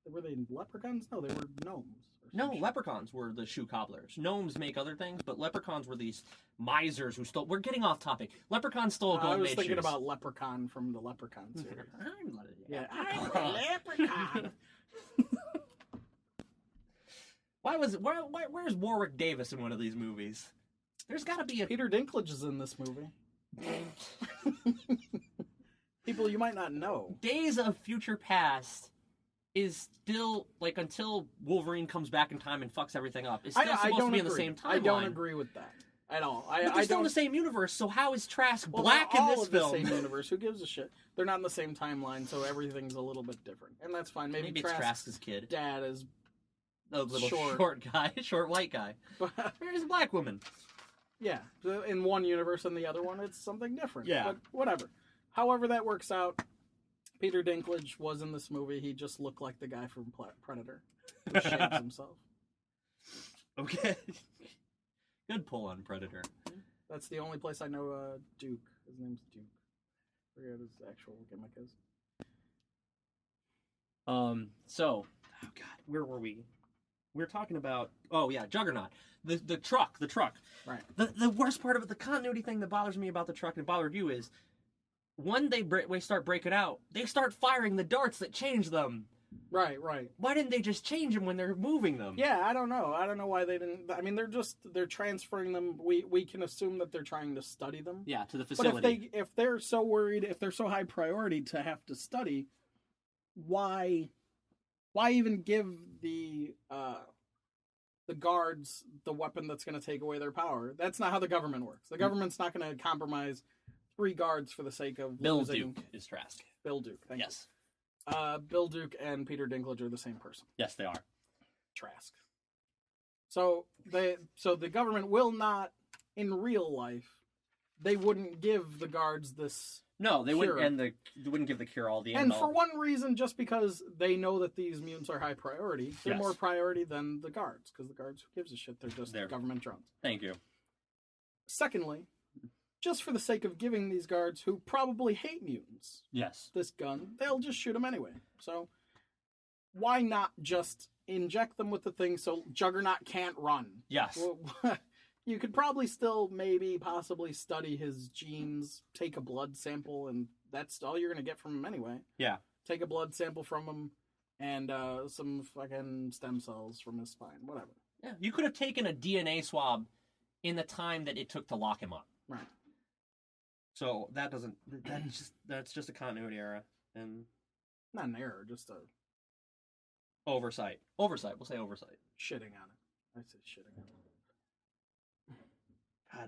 were they leprechauns? No, they were gnomes. No, leprechauns were the shoe cobblers. Gnomes make other things, but leprechauns were these misers who stole. We're getting off topic. Leprechauns stole gold. I was thinking about Leprechaun from the Leprechaun series. I'm a leprechaun. Where's Warwick Davis in one of these movies? There's got to be a... Peter Dinklage is in this movie. People you might not know. Days of Future Past is still, until Wolverine comes back in time and fucks everything up, it's still supposed to be in the same timeline. I don't agree with that at all. But they're still in the same universe, so how is Trask black in this film? The same universe. Who gives a shit? They're not in the same timeline, so everything's a little bit different. And that's fine. Maybe it's Trask's kid. Dad is a little short guy, short white guy. There's a black woman. Yeah, in one universe and the other one, it's something different. Yeah. But whatever. However that works out, Peter Dinklage was in this movie. He just looked like the guy from Predator, who shaves himself. Okay. Good pull on Predator. That's the only place I know Duke. His name's Duke. I forget his actual gimmick is. So, oh God, where were we? We were talking about, oh yeah, Juggernaut. The truck. Right. The worst part of it, the continuity thing that bothers me about the truck and bothered you is, when they start breaking out, they start firing the darts that change them. Right. Why didn't they just change them when they're moving them? Yeah, I don't know. I don't know why they didn't. I mean, they're transferring them. We can assume that they're trying to study them. Yeah, to the facility. But if they're so worried, if they're so high priority to have to study, why even give the guards the weapon that's going to take away their power? That's not how the government works. The government's not going to compromise 3 guards for the sake of Bill losing. Duke is Trask. Bill Duke. Thank you. Yes. Bill Duke and Peter Dinklage are the same person. Yes, they are. Trask. So the government will not, in real life, they wouldn't give the guards this. No, they cure. wouldn't, and they wouldn't give the cure all the end. And for one reason, just because they know that these mutants are high priority, they're more priority than the guards, because the guards, who gives a shit? They're just government drones. Thank you. Secondly, just for the sake of giving these guards, who probably hate mutants, this gun, they'll just shoot them anyway. So why not just inject them with the thing so Juggernaut can't run? Yes. Well, you could probably still possibly study his genes, take a blood sample, and that's all you're going to get from him anyway. Yeah. Take a blood sample from him and some fucking stem cells from his spine, whatever. Yeah. You could have taken a DNA swab in the time that it took to lock him up. Right. So that's just a continuity error and not an error, just a oversight. We'll say oversight. Shitting on it. I say shitting on it.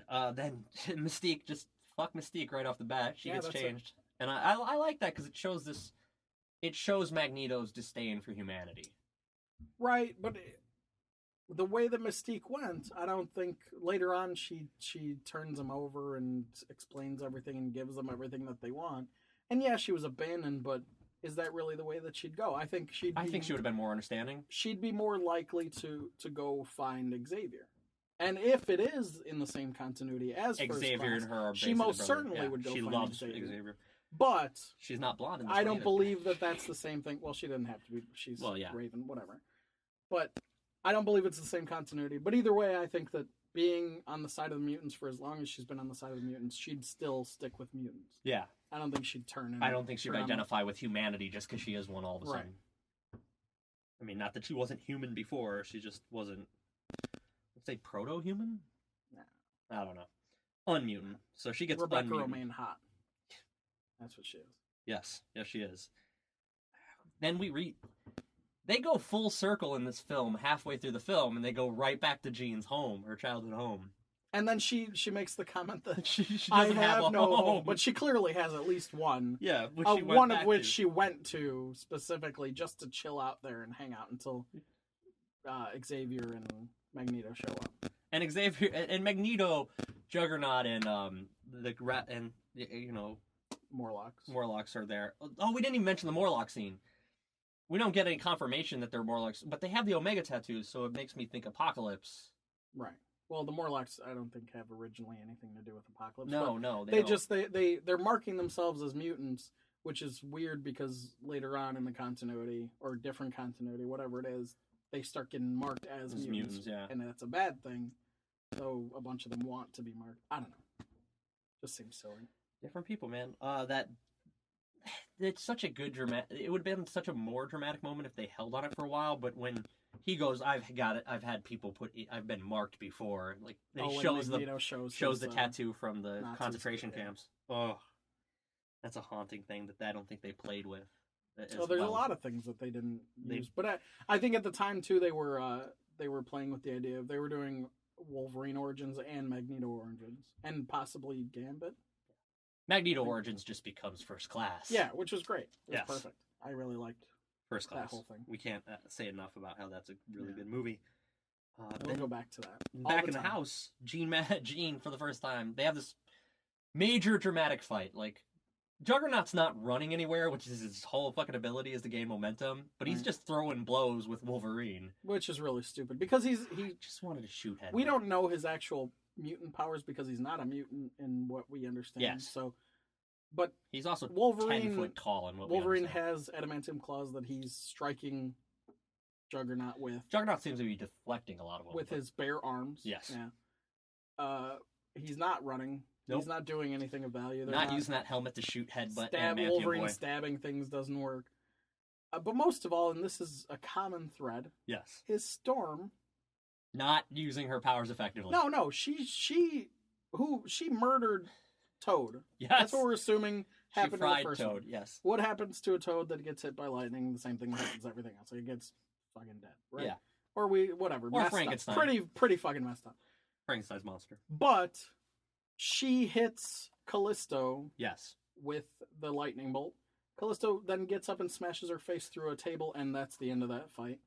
God, then Mystique, just fuck Mystique right off the bat. She gets changed, and I like that because it shows Magneto's disdain for humanity. Right, but the way that Mystique went, I don't think later on she turns them over and explains everything and gives them everything that they want. And yeah, she was abandoned, but is that really the way that she'd go? I think she would have been more understanding. She'd be more likely to go find Xavier. And if it is in the same continuity as Xavier and her are she most certainly would go find loves Xavier. But she's not blonde in this I don't either. believe that that's the same thing. Well, she didn't have to be. She's Raven, whatever. But I don't believe it's the same continuity. But either way, I think that being on the side of the mutants for as long as she's been on the side of the mutants, she'd still stick with mutants. Yeah. I don't think she'd turn in. I don't think she'd identify with humanity just because she is one all of a sudden. I mean, not that she wasn't human before. She just wasn't, let's say, proto-human? Nah. I don't know. Unmutant. So she gets Rebecca unmutant. Romaine hot. That's what she is. Yes, she is. Then they go full circle in this film, halfway through the film, and they go right back to Jean's home, her childhood home. And then she makes the comment that she I doesn't have no home. home, but she clearly has at least one. Yeah, one of which she went to specifically just to chill out there and hang out until Xavier and Magneto show up. And Xavier and Magneto, Juggernaut, and Morlocks are there. Oh, we didn't even mention the Morlock scene. We don't get any confirmation that they're Morlocks, but they have the Omega tattoos, so it makes me think Apocalypse. Right. Well, the Morlocks, I don't think, have originally anything to do with Apocalypse. No, they're marking themselves as mutants, which is weird because later on in the continuity or different continuity, whatever it is, they start getting marked as mutants, and that's a bad thing. So a bunch of them want to be marked. I don't know. Just seems silly. Different people, man. It's such a good dramatic. It would have been such a more dramatic moment if they held on it for a while. But when he goes, "I've got it. I've had people I've been marked before." Like he shows the tattoo from the concentration camps. Oh, that's a haunting thing that I don't think they played with. There's a lot of things that they didn't use, but I think at the time too they were playing with the idea of they were doing Wolverine origins and Magneto origins and possibly Gambit. Magneto Origins just becomes First Class. Yeah, which was great. It was perfect. I really liked First Class. That whole thing. We can't say enough about how that's a really good movie. We'll go back to that. Back in the house, Jean for the first time. They have this major dramatic fight. Like, Juggernaut's not running anywhere, which is his whole fucking ability is to gain momentum, but he's just throwing blows with Wolverine. Which is really stupid, because he just wanted to shoot head. We don't know his actual mutant powers because he's not a mutant in what we understand. Yes. So, but he's also Wolverine, 10 foot tall in what Wolverine we understand. has adamantium claws that he's striking Juggernaut with. Juggernaut seems to be deflecting a lot of them. With his bare arms. Yes. Yeah. He's not running. Nope. He's not doing anything of value. They're not using that helmet to shoot headbutt. Wolverine boy. stabbing things doesn't work. But most of all, and this is a common thread, Yes. is Storm Not using her powers effectively. No, she murdered Toad. Yes. That's what we're assuming happened in the fried first Toad, one. yes. What happens to a Toad that gets hit by lightning? The same thing that happens to everything else. It gets fucking dead, right? Yeah. Or whatever. Or messed Frankenstein. Up. Pretty fucking messed up. Frankenstein's monster. But she hits Callisto Yes. with the lightning bolt. Callisto then gets up and smashes her face through a table, and that's the end of that fight.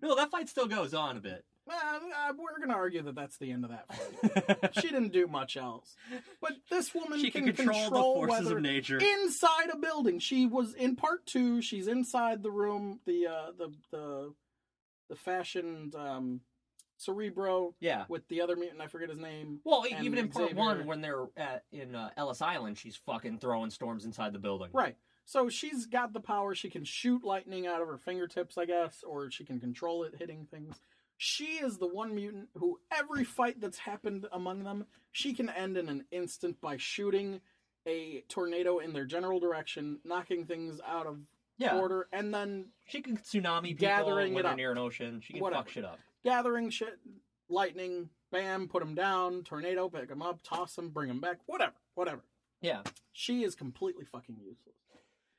No, that fight still goes on a bit. We're going to argue that that's the end of that fight. She didn't do much else. But this woman She can control the forces weather of nature. inside a building. She was in part 2. She's inside the room. The fashioned Cerebro. Yeah. With the other mutant, I forget his name. Well, even in part Xavier. 1, when they're in Ellis Island, she's fucking throwing storms inside the building. Right. So she's got the power. She can shoot lightning out of her fingertips, I guess, or she can control it hitting things. She is the one mutant who every fight that's happened among them, she can end in an instant by shooting a tornado in their general direction, knocking things out of order, and then she can tsunami people gathering when it they're up. near an ocean. She can fuck shit up. Gathering shit, lightning, bam, put them down, tornado, pick them up, toss them, bring them back, whatever. Yeah. She is completely fucking useless.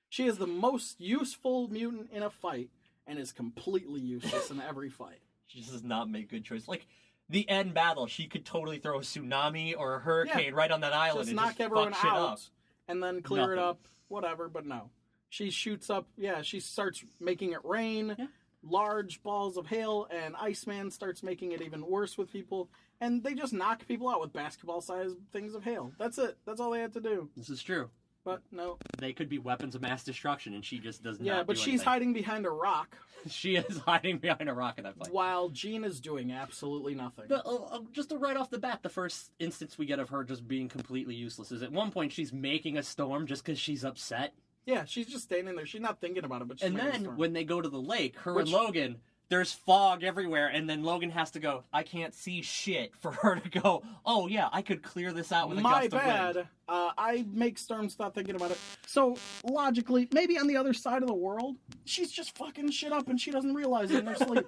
She is the most useful mutant in a fight and is completely useless in every fight. She just does not make good choices. Like, the end battle, she could totally throw a tsunami or a hurricane right on that island just and knock just everyone fuck shit out up. and then clear it up, whatever, but no. She shoots up, she starts making it rain, large balls of hail, and Iceman starts making it even worse with people, and they just knock people out with basketball-sized things of hail. That's it. That's all they had to do. This is true. But no. They could be weapons of mass destruction, and she just does not Yeah, but do she's anything. hiding behind a rock. She is hiding behind a rock in that fight. While Jean is doing absolutely nothing. Just right off the bat, the first instance we get of her just being completely useless is at one point she's making a storm just because she's upset. Yeah, she's just standing there. She's not thinking about it, but she's And making a then storm. when they go to the lake, and Logan, there's fog everywhere, and then Logan has to go, I can't see shit, for her to go, oh yeah, I could clear this out with a gust of wind. I make storms without thinking about it. So, logically, maybe on the other side of the world, she's just fucking shit up and she doesn't realize it in her sleep.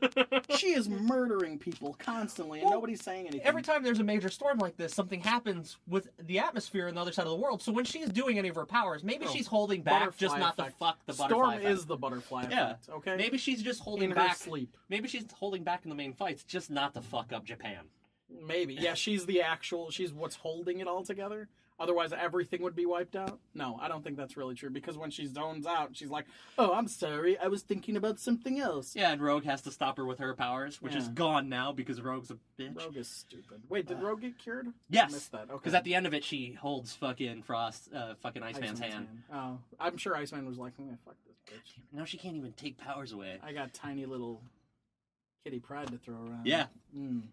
She is murdering people constantly and nobody's saying anything. Every time there's a major storm like this, something happens with the atmosphere on the other side of the world. So when she's doing any of her powers, maybe she's holding back just not to fuck the butterfly Storm effect. is the butterfly effect, okay? Maybe she's just holding in back. her sleep. Maybe she's holding back in the main fights just not to fuck up Japan. Maybe. Yeah, she's what's holding it all together. Otherwise, everything would be wiped out. No, I don't think that's really true, because when she zones out, she's like, oh, I'm sorry, I was thinking about something else. Yeah, and Rogue has to stop her with her powers, which is gone now because Rogue's a bitch. Rogue is stupid. Wait, did Rogue get cured? Yes. I missed that. Okay. Because at the end of it, she holds fucking Iceman's hand. Oh, I'm sure Iceman was like, fuck this bitch. Now she can't even take powers away. I got tiny little Kitty Pryde to throw around. Yeah. Mm.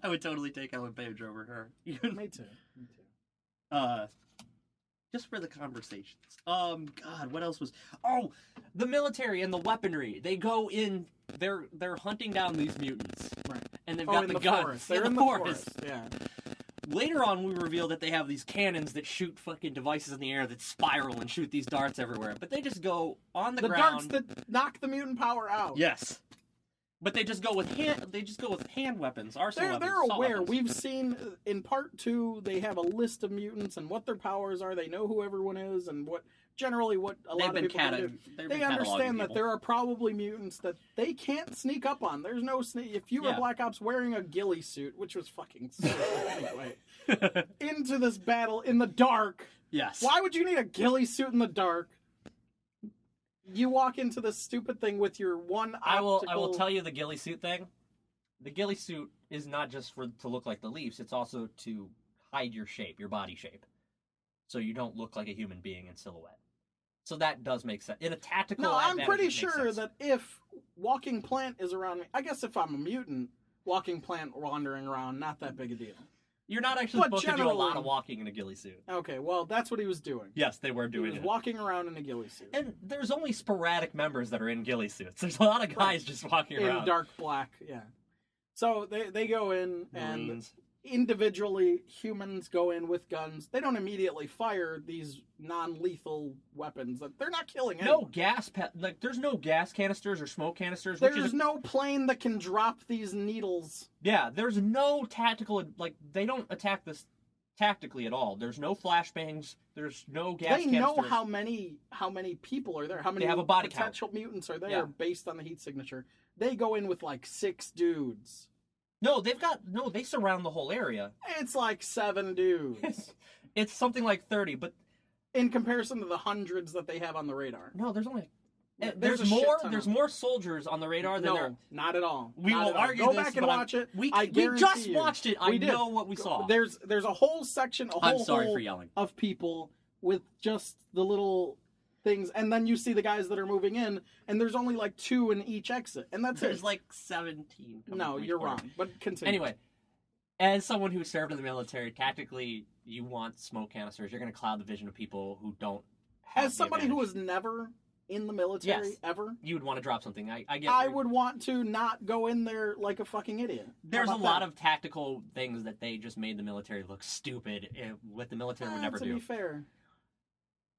I would totally take Ellen Page over her. Me too. Just for the conversations. God, what else was... Oh, the military and the weaponry. They go in... They're hunting down these mutants. Right. And they've got the guns. Forest. They're in the forest. Yeah. Later on, we reveal that they have these cannons that shoot fucking devices in the air that spiral and shoot these darts everywhere. But they just go on the ground. The darts that knock the mutant power out. Yes. But they just go with hand weapons, arsenal weapons. They're aware. Weapons. We've seen in part 2 they have a list of mutants and what their powers are. They know who everyone is and what a lot of people can do. They understand that there are probably mutants that they can't sneak up on. There's no sneak. If you were Black Ops wearing a ghillie suit, which was fucking sick anyway, into this battle in the dark. Yes. Why would you need a ghillie suit in the dark? You walk into this stupid thing with your one optical... I will tell you the ghillie suit thing. The ghillie suit is not just to look like the Leafs. It's also to hide your shape, your body shape. so you don't look like a human being in silhouette. So that does make sense. In a tactical No, I'm advantage, pretty it makes sure sense. that if Walking Plant is around me, I guess if I'm a mutant, Walking Plant wandering around, not that big a deal. You're not actually But supposed to do a lot generally- of walking in a ghillie suit. Okay, well, that's what he was doing. Yes, they were He doing was it. walking around in a ghillie suit. And there's only sporadic members that are in ghillie suits. There's a lot of guys just walking In around. dark black, yeah. So they go in, and Marines. individually, humans go in with guns. They don't immediately fire these non-lethal weapons. They're not killing anyone. No gas, there's no gas canisters or smoke canisters. Which There's is, no plane that can drop these needles. yeah, there's no tactical, they don't attack this tactically at all. There's no flashbangs. There's no gas They canisters. know how many people are there. How many They have a body count. potential mutants are there Yeah. based on the heat signature. They go in with like 6 dudes. No, they surround the whole area. It's like 7 dudes. It's something like 30, but In comparison to the hundreds that they have on the radar. no, there's only... There's a shit ton There's of them. more soldiers on the radar than there... No, not at all. We Not will at all. argue Go this, back and but watch it. We I guarantee just you. watched it. We I did. know what we saw. There's a whole section, a whole I'm sorry hole for yelling. of people with just the little things, and then you see the guys that are moving in, and there's only like 2 in each exit, and that's There's it. like 17. coming No, from each you're corner. wrong. But continue. Anyway, as someone who served in the military, tactically, you want smoke canisters. You're going to cloud the vision of people who don't have as the somebody who advantage. was never in the military Yes. ever, You would want to drop something. I get I would want to not go in there like a fucking idiot. There's a How about lot that? of tactical things that they just made the military look stupid. What the military would never to do. be fair,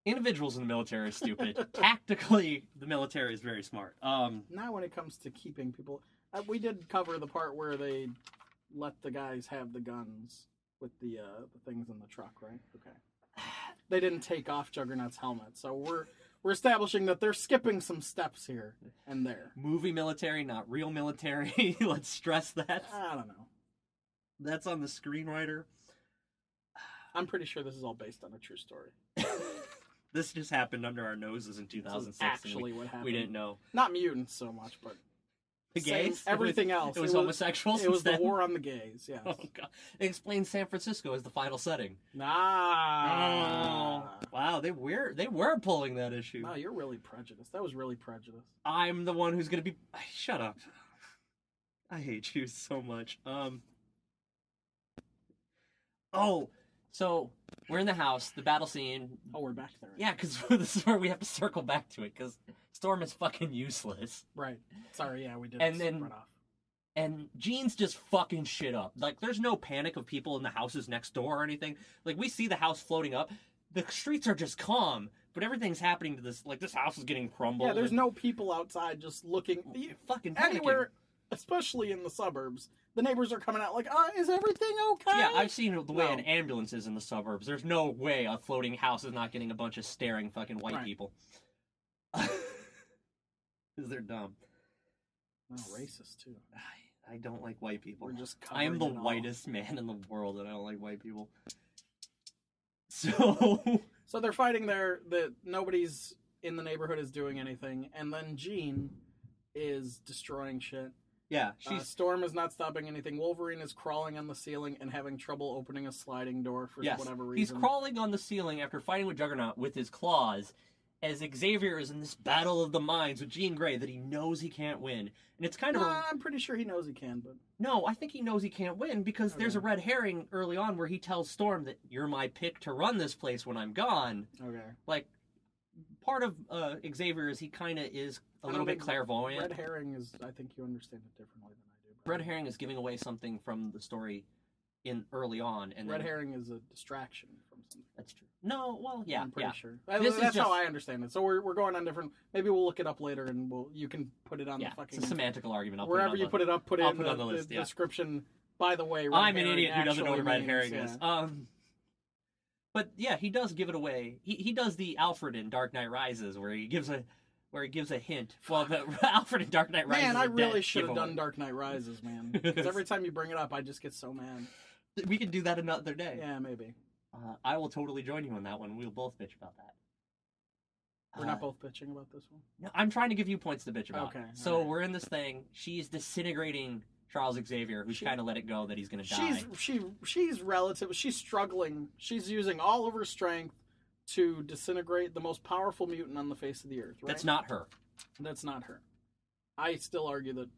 Individuals in the military are stupid. Tactically, the military is very smart. not when it comes to keeping people. We did cover the part where they let the guys have the guns with the things in the truck, right? Okay. They didn't take off Juggernaut's helmet, so we're establishing that they're skipping some steps here and there. Movie military, not real military. Let's stress that. I don't know. That's on the screenwriter. I'm pretty sure this is all based on a true story. This just happened under our noses in This is 2006. actually what happened. We didn't know. Not mutants so much, but The same- gays? everything else. It was homosexuals It was the instead? war on the gays. Yes. Oh, God. It explains San Francisco as the final setting. Nah. Wow, they were pulling that issue. No, you're really prejudiced. That was really prejudiced. I'm the one who's gonna be. Shut up. I hate you so much. Oh, so we're in the house, the battle scene. Oh, we're back there. Yeah, because this is where we have to circle back to it, because Storm is fucking useless. Right. Sorry, yeah, we did. And then- run off. And Jean's just fucking shit up. Like, there's no panic of people in the houses next door or anything. Like, we see the house floating up. The streets are just calm, but everything's happening to this. Like, this house is getting crumbled. Yeah, there's and- no people outside just looking. fucking panicking. Anywhere, especially in the suburbs, the neighbors are coming out like, is everything okay? Yeah, I've seen the way No. an ambulance is in the suburbs. There's no way a floating house is not getting a bunch of staring fucking white Right. people. Because they're dumb. No, racist too. I don't like white people. We're just I am the covering it all. whitest man in the world, and I don't like white people. So So they're fighting there. That nobody's in the neighborhood is doing anything, and then Jean is destroying shit. yeah, she's Storm is not stopping anything. Wolverine is crawling on the ceiling and having trouble opening a sliding door for yes, whatever he's reason. crawling on the ceiling after fighting with Juggernaut with his claws. As Xavier is in this battle of the minds with Jean Grey that he knows he can't win, and it's kind of I'm pretty sure he knows he can, but No, I think he knows he can't win because there's a Okay. red herring early on where he tells Storm that you're my pick to run this place when I'm gone. okay. Like, part of Xavier is he kind of is a I little don't bit think clairvoyant. Red herring is. I think you understand it differently than I do. but- Red herring is giving away something from the story in early on, and Red then, herring is a distraction from something. That's true. No, well, yeah, I'm pretty yeah. sure. This is That's just- how I understand it. So we're going on different. Maybe we'll look it up later, and you can put it on Yeah, the it's fucking a semantical argument. I'll wherever put it you on put it up. Put I'll in put it on the list, yeah. description. By the way, red I'm an herring idiot who doesn't know what a red actually herring means, is. yeah. But yeah, he does give it away. He does the Alfred in Dark Knight Rises where he gives a hint. Well, the Alfred in Dark Knight Rises. Man, is I a really dead should have giveaway. done Dark Knight Rises, man. Because every time you bring it up, I just get so mad. We can do that another day. Yeah, maybe. I will totally join you on that one. We'll both bitch about that. We're not both bitching about this one. No, I'm trying to give you points to bitch about. Okay, So alright. we're in this thing. She's disintegrating Charles Xavier, who's kind of let it go that he's going to die. She's struggling. She's using all of her strength to disintegrate the most powerful mutant on the face of the earth, right? That's not her. That's not her. I still argue that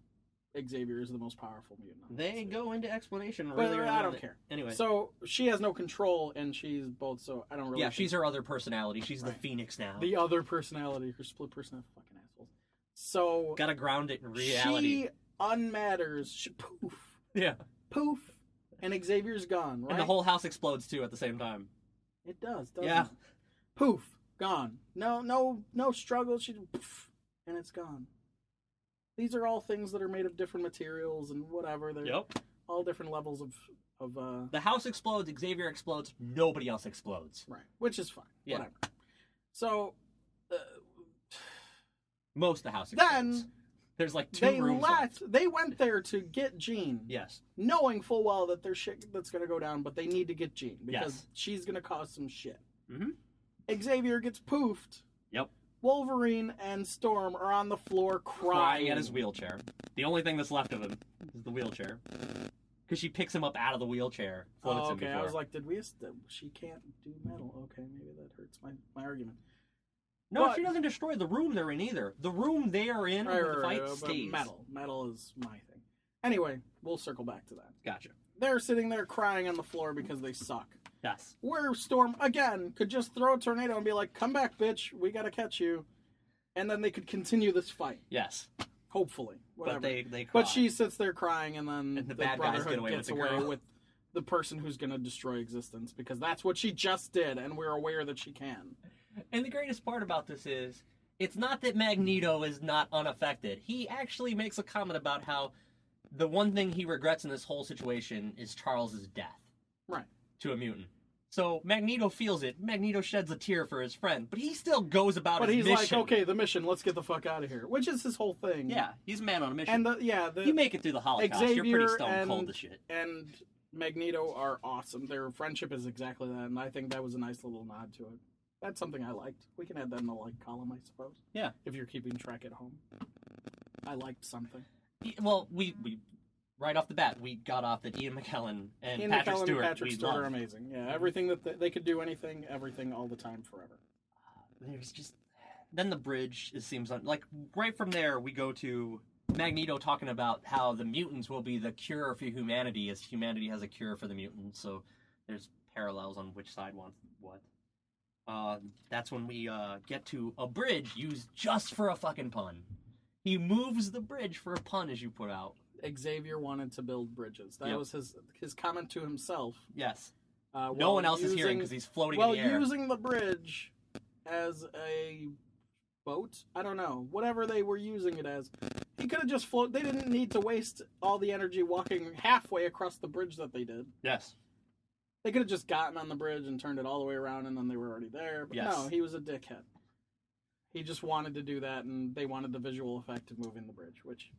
Xavier is the most powerful mutant. They go into explanation but really I don't care. Anyway. So she has no control, and she's both, so I don't really... Yeah, she's her other personality. She's the Phoenix now. The other personality, her split personality, fucking assholes. So... Gotta ground it in reality. She unmatters. Poof. Yeah. Poof. And Xavier's gone, right? And the whole house explodes, too, at the same time. It does, doesn't Yeah. it? Poof. Gone. No struggle. She... Poof. And it's gone. These are all things that are made of different materials and whatever. They're all different levels of The house explodes, Xavier explodes, nobody else explodes. Right. Which is fine. Yeah. Whatever. So... Most of the house explodes. Then... There's like two rooms left. They went there to get Jean. Yes. Knowing full well that there's shit that's going to go down, but they need to get Jean. Because she's going to cause some shit. Mm-hmm. Xavier gets poofed. Yep. Wolverine and Storm are on the floor crying. At his wheelchair. The only thing that's left of him is the wheelchair. Because she picks him up out of the wheelchair. Oh, okay. I was like, she can't do metal. Okay, maybe that hurts my argument. No, she doesn't destroy the room they're in either. The room they are in with the fight stays. Metal is my thing. Anyway, we'll circle back to that. Gotcha. They're sitting there crying on the floor because they suck. Yes. Where Storm, again, could just throw a tornado and be like, come back, bitch, we gotta catch you. And then they could continue this fight. Yes. Hopefully. Whatever. But they cry. But she sits there crying, and then the bad guys get away gets with the away girl. with the person who's gonna destroy existence, because that's what she just did, and we're aware that she can. And the greatest part about this is, it's not that Magneto is not unaffected. He actually makes a comment about how the one thing he regrets in this whole situation is Charles's death. Right. To a mutant. So Magneto feels it. Magneto sheds a tear for his friend, but he still goes about his mission. But he's like, okay, the mission, let's get the fuck out of here. Which is his whole thing. Yeah, he's a man on a mission. And you make it through the Holocaust, Xavier you're pretty stone cold as shit. And Magneto are awesome. Their friendship is exactly that, and I think that was a nice little nod to it. That's something I liked. We can add that in the like column, I suppose. Yeah. If you're keeping track at home. I liked something. Well, we right off the bat, we got off that Ian McKellen and Patrick Stewart are amazing. Yeah, everything that they could do anything, everything, all the time, forever. There's just... Then the bridge, it seems like right from there, we go to Magneto talking about how the mutants will be the cure for humanity, as humanity has a cure for the mutants. So there's parallels on which side wants what. That's when we get to a bridge used just for a fucking pun. He moves the bridge for a pun, as you put out. Xavier wanted to build bridges. That was his comment to himself. Yes. No one else is hearing because he's floating in the air. Well, using the bridge as a boat? I don't know. Whatever they were using it as. He could have just floated. They didn't need to waste all the energy walking halfway across the bridge that they did. Yes. They could have just gotten on the bridge and turned it all the way around, and then they were already there. But no, he was a dickhead. He just wanted to do that, and they wanted the visual effect of moving the bridge, which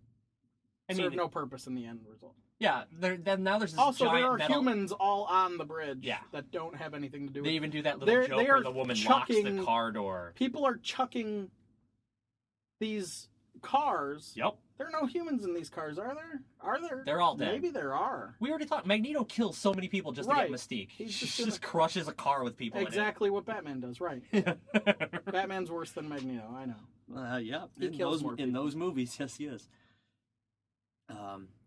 served no purpose in the end result. Yeah, now there's this also, giant there are metal... humans all on the bridge that don't have anything to do with it. They even do that little joke where the woman locks the car door. People are chucking these cars. Yep. There are no humans in these cars, are there? Are there? They're all dead. Maybe there are. We already talked. Magneto kills so many people just to get Mystique. He just crushes a car with people exactly what Batman does, right. Batman's worse than Magneto, I know. Yeah. He kills more people. In those movies, yes, he is.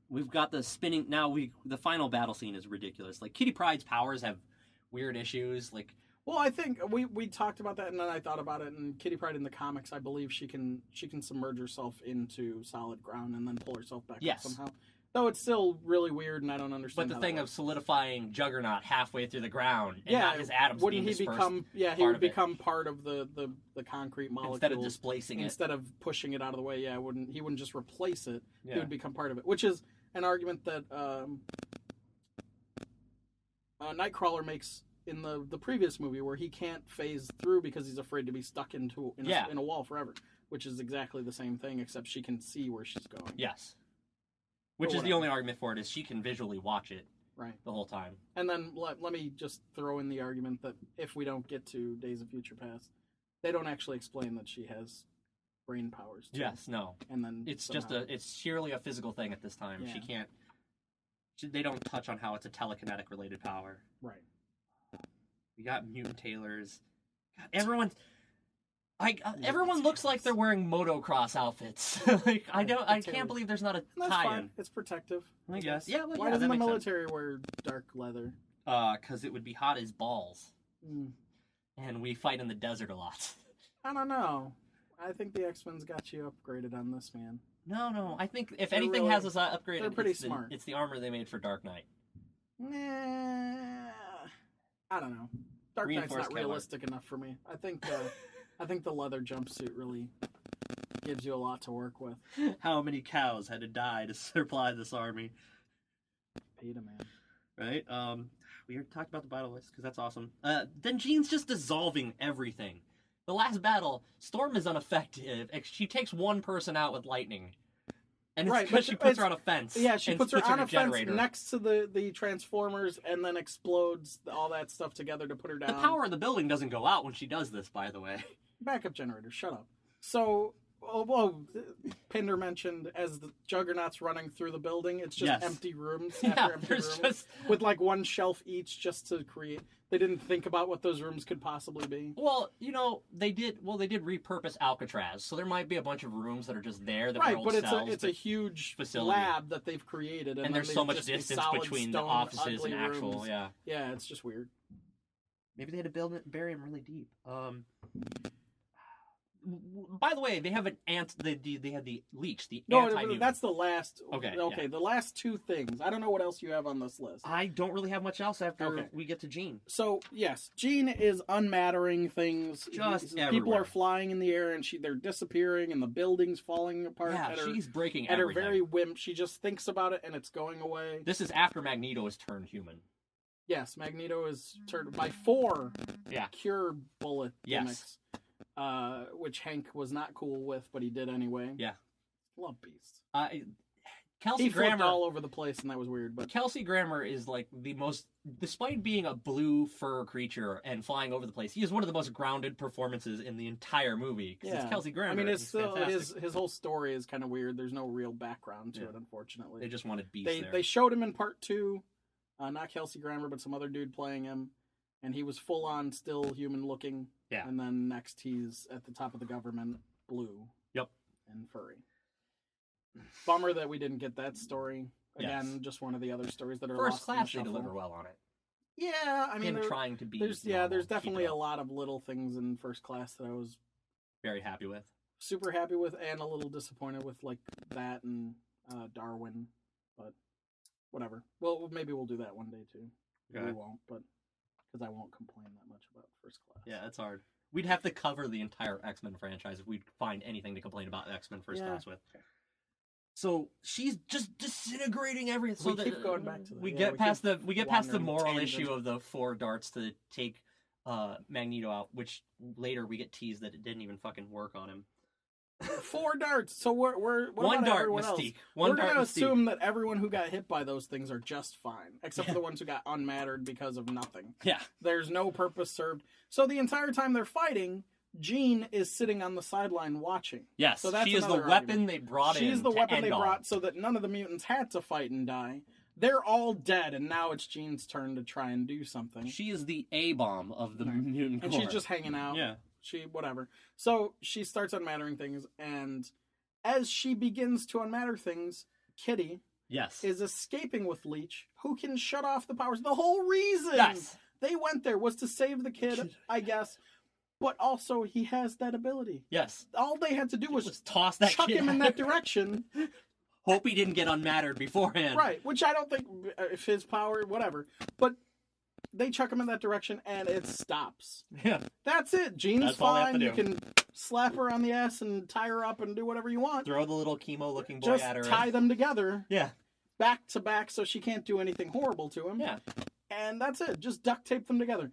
We've got the spinning... Now, the final battle scene is ridiculous. Like, Kitty Pryde's powers have weird issues. Like... Well, I think we talked about that, and then I thought about it. And Kitty Pryde in the comics, I believe she can submerge herself into solid ground and then pull herself back up somehow. Though it's still really weird, and I don't understand. But the thing of solidifying Juggernaut halfway through the ground, and not his atoms wouldn't being he become? Yeah, he would become part of the concrete molecule instead of displacing it, instead of pushing it out of the way. Yeah, he wouldn't just replace it. Yeah. He would become part of it, which is an argument that Nightcrawler makes in the previous movie, where he can't phase through because he's afraid to be stuck in a wall forever, which is exactly the same thing, except she can see where she's going. Yes. Which is the only argument for it, is she can visually watch it the whole time. And then let me just throw in the argument that if we don't get to Days of Future Past, they don't actually explain that she has brain powers. Too. Yes, no. And then It's somehow... it's sheerly a physical thing at this time. Yeah. She can't. They don't touch on how it's a telekinetic related power. Right. We got mutant tailors. God, everyone looks like they're wearing motocross outfits. Like I can't believe there's not a tie-in. It's protective. I guess. Yeah. Well, Why doesn't the military wear dark leather? Because it would be hot as balls. Mm. And we fight in the desert a lot. I don't know. I think the X-Men's got you upgraded on this, man. No. I think if They're anything really, has us upgraded, they're pretty smart. It's the armor they made for Dark Knight. Nah, I don't know. Dark Knight's not realistic enough for me. I think the leather jumpsuit really gives you a lot to work with. How many cows had to die to supply this army? Peter, man. Right? We already talked about the battle list because that's awesome. Then Jean's just dissolving everything. The last battle, Storm is ineffective. She takes one person out with lightning. And it's because she puts her on a fence. Yeah, she puts her on a fence generator. next to the Transformers and then explodes all that stuff together to put her down. The power of the building doesn't go out when she does this, by the way. Backup generator, shut up. So, Pinder mentioned as the Juggernaut's running through the building, it's just empty rooms after empty rooms with like one shelf each just to create. They didn't think about what those rooms could possibly be. Well, they did repurpose Alcatraz, so there might be a bunch of rooms that are just there that right, are old but cells, it's a huge facility. lab that they've created, and there's so much distance between the offices and actual rooms. Yeah, it's just weird. Maybe they had to bury him really deep. By the way, they have an they had the leech, the anti-mutant. That's the last. Okay, the last two things. I don't know what else you have on this list. I don't really have much else after we get to Jean. So yes, Jean is unmattering things. People are flying in the air and they're disappearing and the building's falling apart. Yeah, she's breaking at everything. her very whim. She just thinks about it and it's going away. This is after Magneto has turned human. Yes, Magneto is turned by 4 cure bullet gimmicks. Which Hank was not cool with, but he did anyway. Yeah. Love Beast. Kelsey Grammer all over the place, and that was weird. But Kelsey Grammer is like the most, despite being a blue fur creature and flying over the place, he is one of the most grounded performances in the entire movie. Because it's Kelsey Grammer. I mean, his whole story is kind of weird. There's no real background to it, unfortunately. They just wanted Beast there. They showed him in part 2, not Kelsey Grammer, but some other dude playing him, and he was full on, still human looking. Yeah. And then next he's at the top of the government, blue. Yep. And furry. Bummer that we didn't get that story. Again, just one of the other stories that are First Class. They deliver well on it. Yeah, I mean, trying to be. There's definitely a lot of little things in First Class that I was very happy with. Super happy with, and a little disappointed with, like that and Darwin, but whatever. Well, maybe we'll do that one day too. Okay. We won't, but. Because I won't complain that much about First Class. Yeah, it's hard. We'd have to cover the entire X-Men franchise if we'd find anything to complain about X-Men First Class with. So she's just disintegrating everything. So we keep going back to that. We get past the moral issue of the 4 darts to take Magneto out, which later we get teased that it didn't even fucking work on him. 4 darts. So we're one dart Mystique. We're gonna assume that everyone who got hit by those things are just fine, except for the ones who got unmattered because of nothing. Yeah. There's no purpose served. So the entire time they're fighting, Jean is sitting on the sideline watching. Yes. So that's she is the weapon they brought in. She's the weapon they brought so that none of the mutants had to fight and die. They're all dead, and now it's Jean's turn to try and do something. She is the A-bomb of the mutant corps. And she's just hanging out. Yeah. Whatever. So she starts unmattering things, and as she begins to unmatter things, Kitty is escaping with Leech, who can shut off the powers. The whole reason they went there was to save the kid, I guess, but also he has that ability. Yes. All they had to do was toss that chuck kid him in that direction. Hope he didn't get unmattered beforehand. Right, which I don't think, if his power, whatever, but they chuck him in that direction, and it stops. Yeah. That's it. Jean's fine. You can slap her on the ass and tie her up and do whatever you want. Throw the little chemo-looking boy Just at her. Just tie them together. Yeah. Back to back so she can't do anything horrible to him. Yeah. And that's it. Just duct tape them together.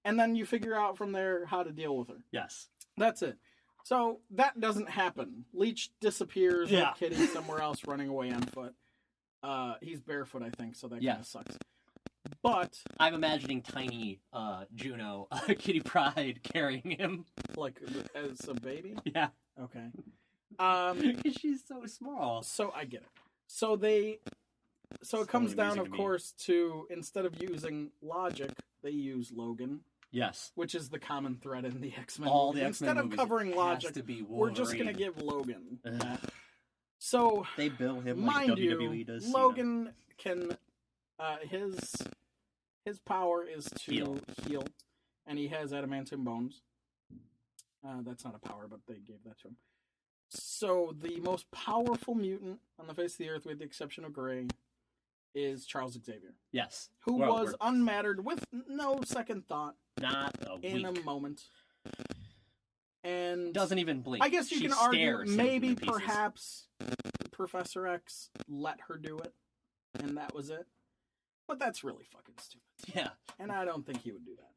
And then you figure out from there how to deal with her. Yes. That's it. So that doesn't happen. Leech disappears with Kitty somewhere else running away on foot. He's barefoot, I think, so that kind of sucks. But I'm imagining tiny Juno, Kitty Pryde, carrying him like as a baby. Yeah, Okay. 'Cause she's so small. So I get it. So it comes down, amusing of to me. course, to instead of using logic, they use Logan, Yes. which is the common thread in the X-Men. All movies. the X-Men Instead of movies, covering it has logic, to be we're just gonna Wolverine. give Logan. Ugh. that. So, They bill him like mind WWE you, does. Cena. Logan can his power is to heal, and he has adamantium bones. That's not a power, but they gave that to him. So the most powerful mutant on the face of the earth, with the exception of Gray, is Charles Xavier, Yes. who Well, was unmattered with no second thought not a in a week. moment. And Doesn't even blink. I guess you She can argue stares him maybe to pieces. perhaps Professor X let her do it, and that was it. But that's really fucking stupid. Yeah. And I don't think he would do that.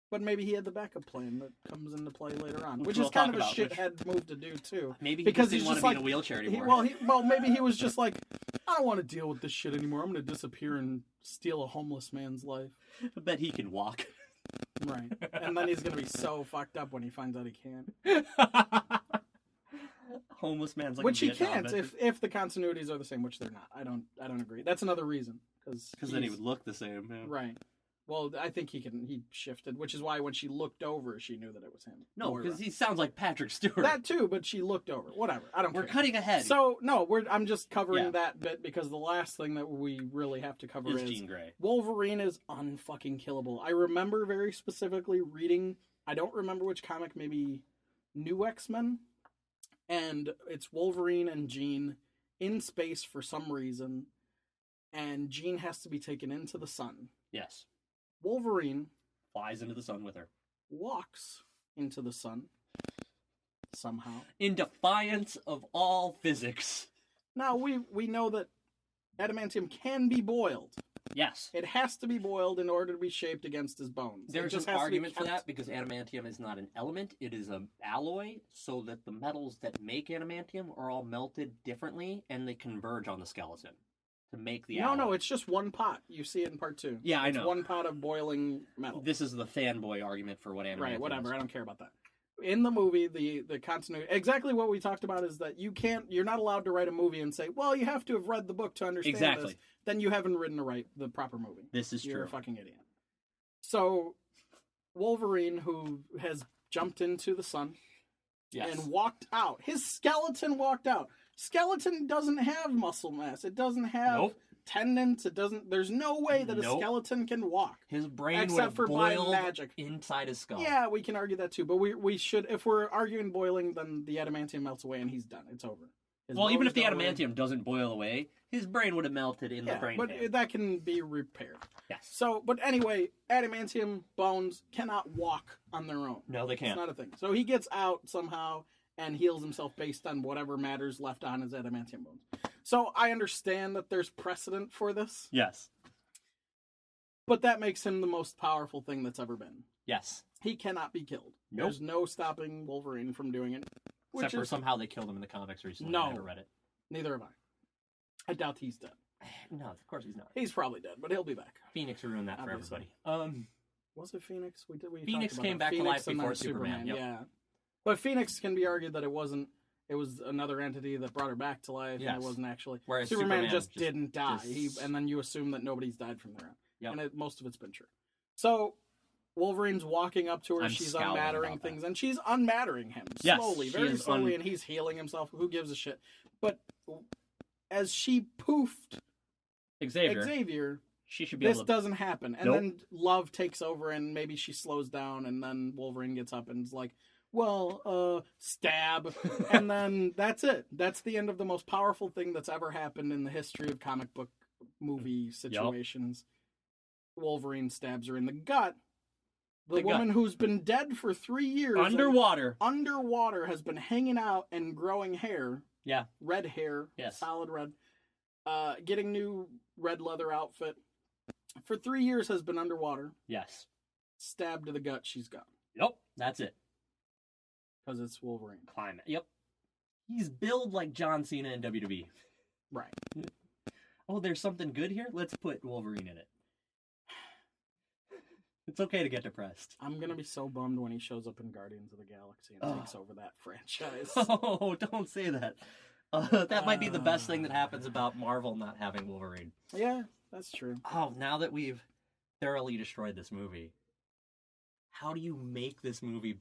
But maybe he had the backup plan that comes into play later on, Which which we'll is kind of talk a about, shithead move to do too. Maybe Because he he's just didn't want just to be in like- a wheelchair anymore. Well, maybe he was just like, I don't want to deal with this shit anymore. I'm going to disappear and steal a homeless man's life. I bet he can walk. Right. And then he's going to be so fucked up when he finds out he can't. Homeless man's like Which a he Vietnam can't vet. if the continuities are the same, which they're not. I don't agree. That's another reason. Because then he would look the same. Yeah. Right. Well, I think he shifted, which is why when she looked over, she knew that it was him. No, Moira. because he sounds like Patrick Stewart. That too, but she looked over. Whatever. I don't We're care. cutting ahead. So no, I'm just covering Yeah. that bit because the last thing that we really have to cover is is Jean Grey. Wolverine is unfucking killable. I remember very specifically reading. I don't remember which comic, maybe New X-Men, and it's Wolverine and Jean in space for some reason, and Jean has to be taken into the sun. Yes. Wolverine Flies into the sun with her. walks into the sun somehow. In defiance of all physics. Now we know that adamantium can be boiled. Yes. It has to be boiled in order to be shaped against his bones. It There's just an has to be argument for kept- that because adamantium is not an element, it is an alloy, so that the metals that make adamantium are all melted differently and they converge on the skeleton to make the alloy. No, it's just one pot. You see it in part 2. Yeah, I It's know. one pot of boiling metal. This is the fanboy argument for what adamantium Right, whatever. is. I don't care about that. In the movie, the continuity, exactly what we talked about is that you're not allowed to write a movie and say, well, you have to have read the book to understand Exactly. this. Then you haven't written the proper movie. This is You're true. a fucking idiot. So, Wolverine, who has jumped into the sun Yes. and walked out, his skeleton walked out. Skeleton doesn't have muscle mass. It doesn't have Nope. tendons. It doesn't. There's no way that a Nope. skeleton can walk. His brain would Except have for by boiled magic. inside his skull. Yeah, we can argue that too, but we should, if we're arguing boiling, then the adamantium melts away and he's done. It's over. His Well, even bones if the go away. adamantium doesn't boil away, his brain would have melted in the Yeah, brain but pan. that can be repaired. Yes. So, but anyway, adamantium bones cannot walk on their own. No, they It's can't. not a thing. So he gets out somehow and heals himself based on whatever matters left on his adamantium bones. So I understand that there's precedent for this, Yes. but that makes him the most powerful thing that's ever been. Yes. He cannot be killed. Nope. There's no stopping Wolverine from doing it. Which Except for is somehow they killed him in the comics recently. No. I never read it. neither have I. I doubt he's dead. No, of course he's not. He's probably dead, but he'll be back. Phoenix ruined that Obviously. for everybody. Was it Phoenix? We Phoenix talked about came that. back to Phoenix life and before then Superman, yep. Yeah, but Phoenix can be argued that it wasn't. It was another entity that brought her back to life, and Yes. it wasn't actually. Whereas Superman Superman just didn't die, just- and then you assume that nobody's died from there on. Yep. And most of it's been true. So Wolverine's walking up to her, I'm she's scowling unmattering about that. things, and she's unmattering him Yes, slowly, she very is slowly, and he's healing himself. Who gives a shit? But as she poofed Xavier, she should be this able to. doesn't happen. And Nope. then love takes over and maybe she slows down and then Wolverine gets up and is like, well, stab. And then that's it. That's the end of the most powerful thing that's ever happened in the history of comic book movie situations. Wolverine stabs her in the gut. The woman who's been dead for 3 years. Underwater. Underwater has been hanging out and growing hair. Yeah. Red hair. Yes. Solid red. Getting new red leather outfit. For 3 years has been underwater. Yes. Stabbed to the gut, she's gone. Yep. That's it. Because it's Wolverine. Climate. Yep. He's billed like John Cena in WWE. Right. Oh, there's something good here? Let's put Wolverine in it. It's okay to get depressed. I'm gonna be so bummed when he shows up in Guardians of the Galaxy and takes over that franchise. Oh, don't say that. That might be the best thing that happens about Marvel not having Wolverine. Yeah, that's true. Oh, now that we've thoroughly destroyed this movie, how do you make this movie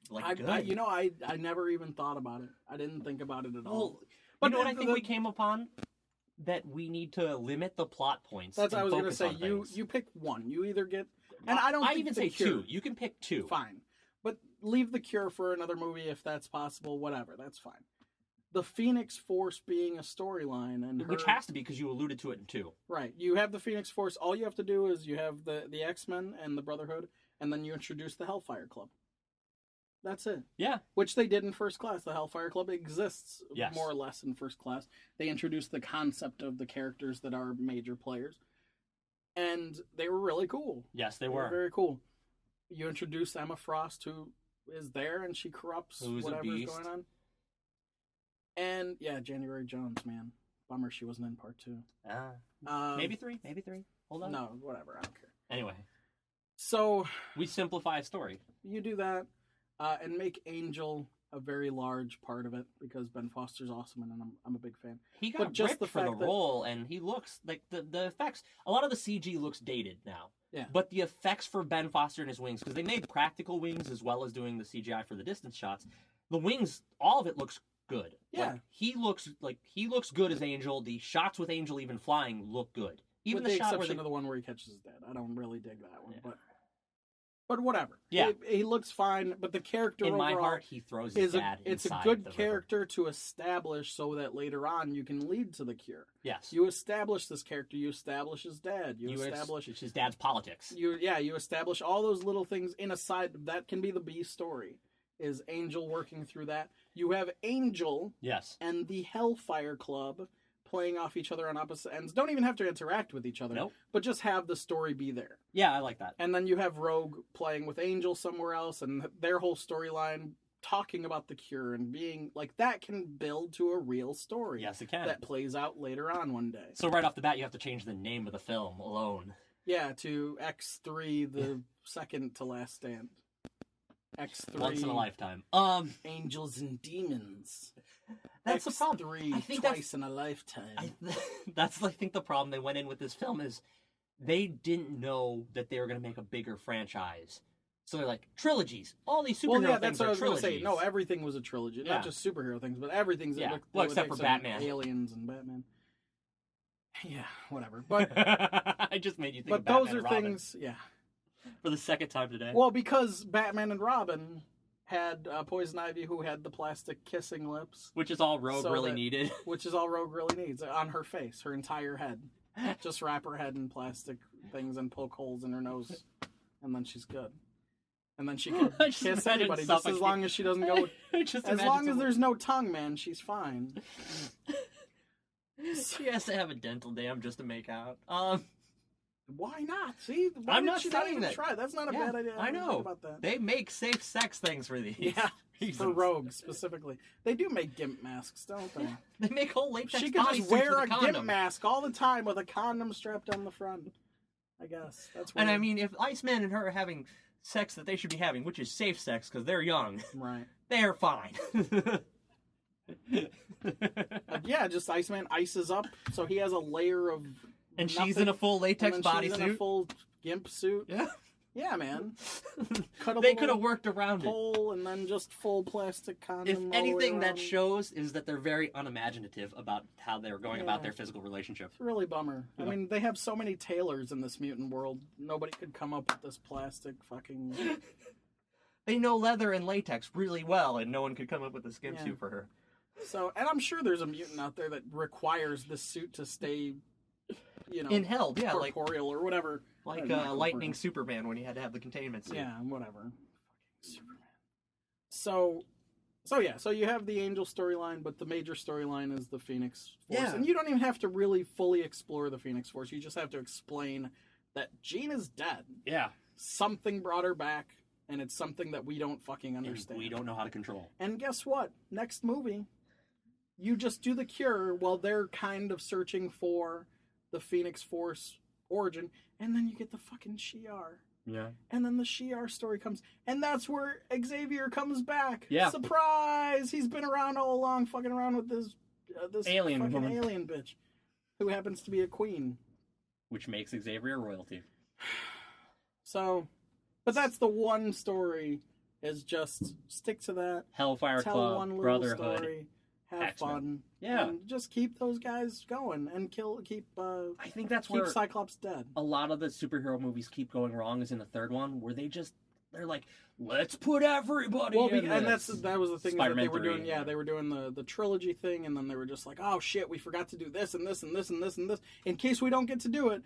good? I never even thought about it. I didn't think about it at all. Well, but you know what I think we came upon? That we need to limit the plot points. That's what I was going to say. You pick one. You either get, and I don't. I think even the say Cure, two. You can pick two. Fine, but leave the Cure for another movie if that's possible. Whatever, that's fine. The Phoenix Force being a storyline, and which has to be because you alluded to it in two. Right. You have the Phoenix Force. All you have to do is you have the X-Men and the Brotherhood, and then you introduce the Hellfire Club. That's it. Yeah. Which they did in First Class. The Hellfire Club exists Yes. more or less in First Class. They introduced the concept of the characters that are major players. And they were really cool. Yes, they were. Very cool. You introduce Emma Frost, who is there, and she corrupts whatever's going on. And, yeah, January Jones, man. Bummer she wasn't in part 2. Maybe three. Hold on. No, whatever. I don't care. Anyway. So we simplify a story. You do that. And make Angel a very large part of it because Ben Foster's awesome and I'm a big fan. He got ripped for the role, and he looks like the effects. A lot of the CG looks dated now. Yeah. But the effects for Ben Foster and his wings, because they made practical wings as well as doing the CGI for the distance shots. The wings, all of it looks good. Yeah. He looks good as Angel. The shots with Angel even flying look good. Even with the shot exception of the one where he catches his dad. I don't really dig that one, yeah. But whatever. Yeah, he looks fine. But the character in overall my heart, he throws his dad inside. It's a good character to establish so that later on you can lead to the Cure. Yes, you establish this character. You establish his dad. You establish his dad's politics. You establish all those little things in a side that can be the B story. Is Angel working through that? You have Angel, yes, and the Hellfire Club playing off each other on opposite ends. Don't even have to interact with each other, nope. But just have the story be there. Yeah, I like that. And then you have Rogue playing with Angel somewhere else, and their whole storyline talking about the Cure and being like that can build to a real story. Yes, it can. That plays out later on one day. So right off the bat, you have to change the name of the film alone. Yeah, to X3, the second to last stand. X3. Once in a lifetime. Angels and Demons. That's X3, the problem. I think twice in a lifetime. I think the problem they went in with this film is they didn't know that they were going to make a bigger franchise. So they're like, trilogies. All these superhero things are trilogies. That's what I was going to say. No, everything was a trilogy. Yeah. Not just superhero things, but everything's... Yeah. Well, except for Batman. Aliens and Batman. Yeah, whatever. But I just made you think of But Batman those are and Robin. Things... Yeah. For the second time today. Well, because Batman and Robin had Poison Ivy, who had the plastic kissing lips. Which is all Rogue needed. Which is all Rogue really needs. On her face, her entire head. Just wrap her head in plastic things and poke holes in her nose. And then she's good. And then she can kiss anybody, just as long as she doesn't go... as long as there's no tongue, man, she's fine. She has to have a dental dam just to make out. Why not? See, I'm not saying that. Try? That's not a bad idea. I know. About that. They make safe sex things for these. Yeah, for Rogue specifically. They do make gimp masks, don't they? They make whole latex. She could just wear a gimp mask all the time with a condom strapped on the front. I guess that's. Weird. And I mean, if Iceman and her are having sex that they should be having, which is safe sex because they're young, right? They're fine. Yeah, just Iceman ices up, so he has a layer of. And she's in a full latex bodysuit. She's in a full gimp suit. Yeah. Yeah, man. They could have worked around hole and then just full plastic condom. If anything, that shows is that they're very unimaginative about how they're going about their physical relationship. It's really bummer. Yeah. I mean, they have so many tailors in this mutant world. Nobody could come up with this plastic fucking... They know leather and latex really well, and no one could come up with a skimp suit for her. So, and I'm sure there's a mutant out there that requires this suit to stay... in hell, yeah, corporeal or whatever, like Lightning Superman when he had to have the containment suit. Yeah, whatever. Fucking Superman. So you have the Angel storyline, but the major storyline is the Phoenix Force, and you don't even have to really fully explore the Phoenix Force. You just have to explain that Jean is dead. Yeah, something brought her back, and it's something that we don't fucking understand. And we don't know how to control. And guess what? Next movie, you just do the Cure while they're kind of searching for the Phoenix Force origin, and then you get the fucking Shi'ar. Yeah. And then the Shi'ar story comes, and that's where Xavier comes back. Yeah. Surprise! He's been around all along, fucking around with this Alien fucking woman. alien bitch, who happens to be a queen. Which makes Xavier royalty. So, but that's the one story. Is just stick to that. Hellfire tell Club, one little Brotherhood, story, have X-Men. fun, Yeah. and just keep those guys going and keep. I think that's keep where Cyclops dead. a lot of the superhero movies keep going wrong is in the third one, where they're like, let's put everybody in and this. that was the thing that Spider-Man they were 3, doing. Yeah, they were doing the trilogy thing, and then they were just like, oh shit, we forgot to do this and this and this and this and this. In case we don't get to do it,